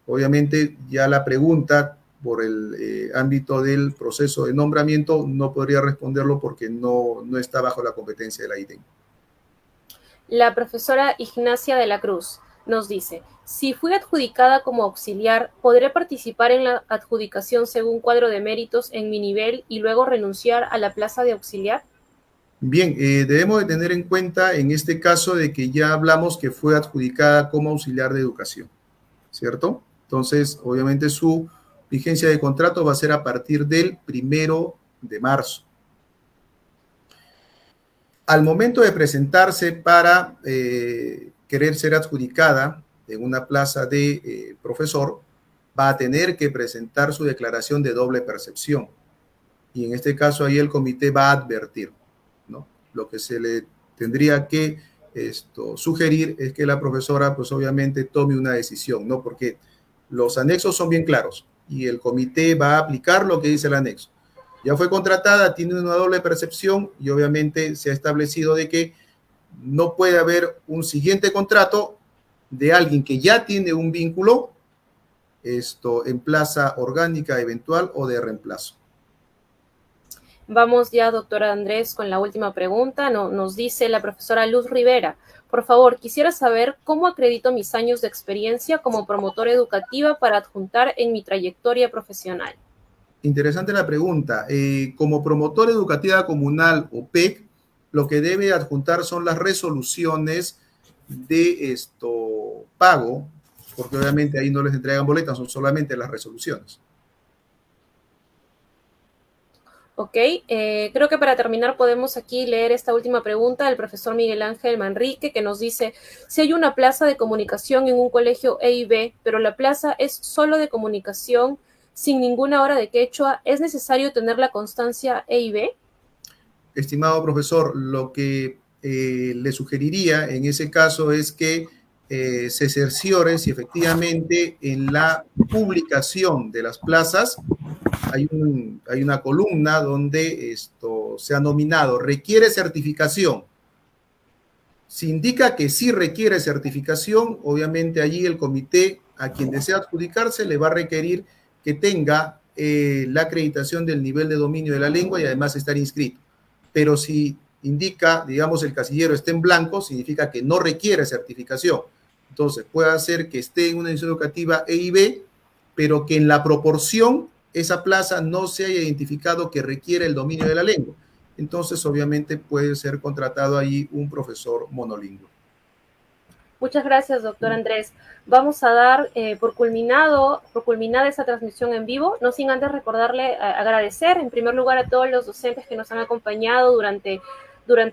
Obviamente ya la pregunta por el ámbito del proceso de nombramiento no podría responderlo porque no está bajo la competencia de la IDEN. La profesora Ignacia de la Cruz nos dice, si fui adjudicada como auxiliar, ¿podré participar en la adjudicación según cuadro de méritos en mi nivel y luego renunciar a la plaza de auxiliar? Bien, debemos de tener en cuenta en este caso de que ya hablamos que fue adjudicada como auxiliar de educación, ¿cierto? Entonces, obviamente su vigencia de contrato va a ser a partir del 1 de marzo. Al momento de presentarse para querer ser adjudicada en una plaza de profesor, va a tener que presentar su declaración de doble percepción. Y en este caso ahí el comité va a advertir, ¿no? Lo que se le tendría que sugerir es que la profesora pues obviamente tome una decisión, ¿no? Porque los anexos son bien claros y el comité va a aplicar lo que dice el anexo. Ya fue contratada, tiene una doble percepción y obviamente se ha establecido de que no puede haber un siguiente contrato de alguien que ya tiene un vínculo en plaza orgánica eventual o de reemplazo. Vamos ya, doctora Andrés, con la última pregunta. Nos dice la profesora Luz Rivera, por favor, quisiera saber cómo acredito mis años de experiencia como promotora educativa para adjuntar en mi trayectoria profesional. Interesante la pregunta. Como promotora educativa comunal o PEC, lo que debe adjuntar son las resoluciones de pago, porque obviamente ahí no les entregan boletas, son solamente las resoluciones. Ok, creo que para terminar podemos aquí leer esta última pregunta del profesor Miguel Ángel Manrique, que nos dice, si hay una plaza de comunicación en un colegio E y B, pero la plaza es solo de comunicación, sin ninguna hora de quechua, ¿es necesario tener la constancia E y B? Estimado profesor, lo que le sugeriría en ese caso es que se cerciore si efectivamente en la publicación de las plazas hay una columna donde se ha nominado requiere certificación. Si indica que sí requiere certificación, obviamente allí el comité a quien desea adjudicarse le va a requerir que tenga la acreditación del nivel de dominio de la lengua y además estar inscrito. Pero si indica, digamos, el casillero está en blanco, significa que no requiere certificación. Entonces, puede ser que esté en una institución educativa E y B, pero que en la proporción esa plaza no se haya identificado que requiere el dominio de la lengua. Entonces, obviamente, puede ser contratado ahí un profesor monolingüe. Muchas gracias, doctor Andrés. Vamos a dar por culminada esta transmisión en vivo, no sin antes recordarle, agradecer en primer lugar a todos los docentes que nos han acompañado durante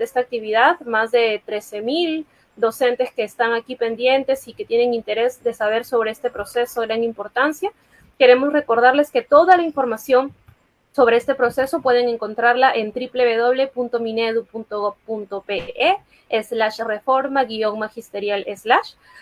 esta actividad, más de 13,000 docentes que están aquí pendientes y que tienen interés de saber sobre este proceso de gran importancia. Queremos recordarles que toda la información sobre este proceso pueden encontrarla en www.minedu.gov.pe/reforma-magisterial/.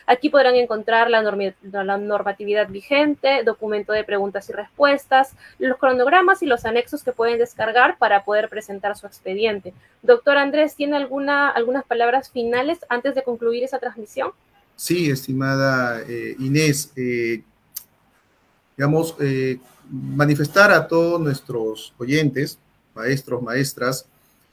Aquí podrán encontrar la normatividad vigente, documento de preguntas y respuestas, los cronogramas y los anexos que pueden descargar para poder presentar su expediente. Doctor Andrés, ¿tiene algunas palabras finales antes de concluir esa transmisión? Sí, estimada Inés, digamos, manifestar a todos nuestros oyentes, maestros, maestras,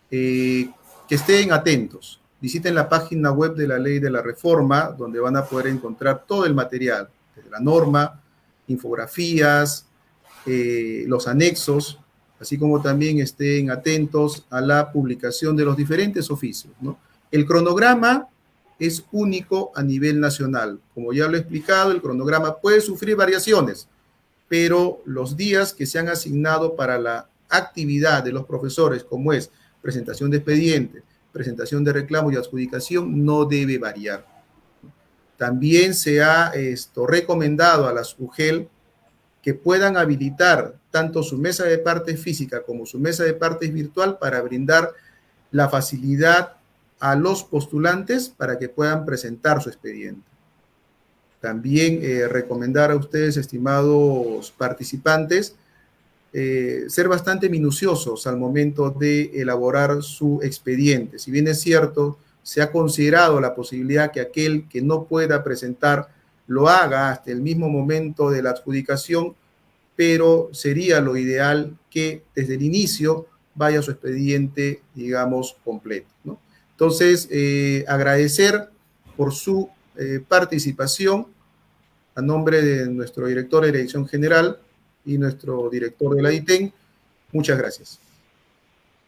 que estén atentos. Visiten la página web de la Ley de la Reforma, donde van a poder encontrar todo el material, desde la norma, infografías, los anexos, así como también estén atentos a la publicación de los diferentes oficios, ¿no? El cronograma es único a nivel nacional. Como ya lo he explicado, el cronograma puede sufrir variaciones, pero los días que se han asignado para la actividad de los profesores, como es presentación de expediente, presentación de reclamo y adjudicación, no debe variar. También se ha recomendado a las UGEL que puedan habilitar tanto su mesa de partes física como su mesa de partes virtual para brindar la facilidad a los postulantes para que puedan presentar su expediente. También recomendar a ustedes, estimados participantes, ser bastante minuciosos al momento de elaborar su expediente. Si bien es cierto, se ha considerado la posibilidad que aquel que no pueda presentar lo haga hasta el mismo momento de la adjudicación, pero sería lo ideal que desde el inicio vaya su expediente, digamos, completo, ¿no? Entonces, agradecer por su participación a nombre de nuestro director de Dirección General y nuestro director de la ITEN. Muchas gracias.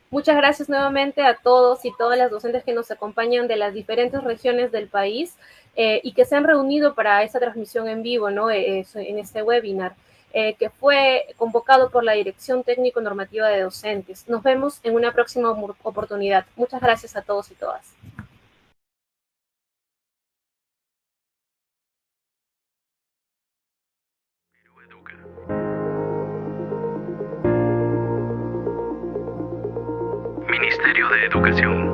Muchas gracias nuevamente a todos y todas las docentes que nos acompañan de las diferentes regiones del país y que se han reunido para esta transmisión en vivo, ¿no? En este webinar, que fue convocado por la Dirección Técnico Normativa de Docentes. Nos vemos en una próxima oportunidad. Muchas gracias a todos y todas. Ministerio de Educación.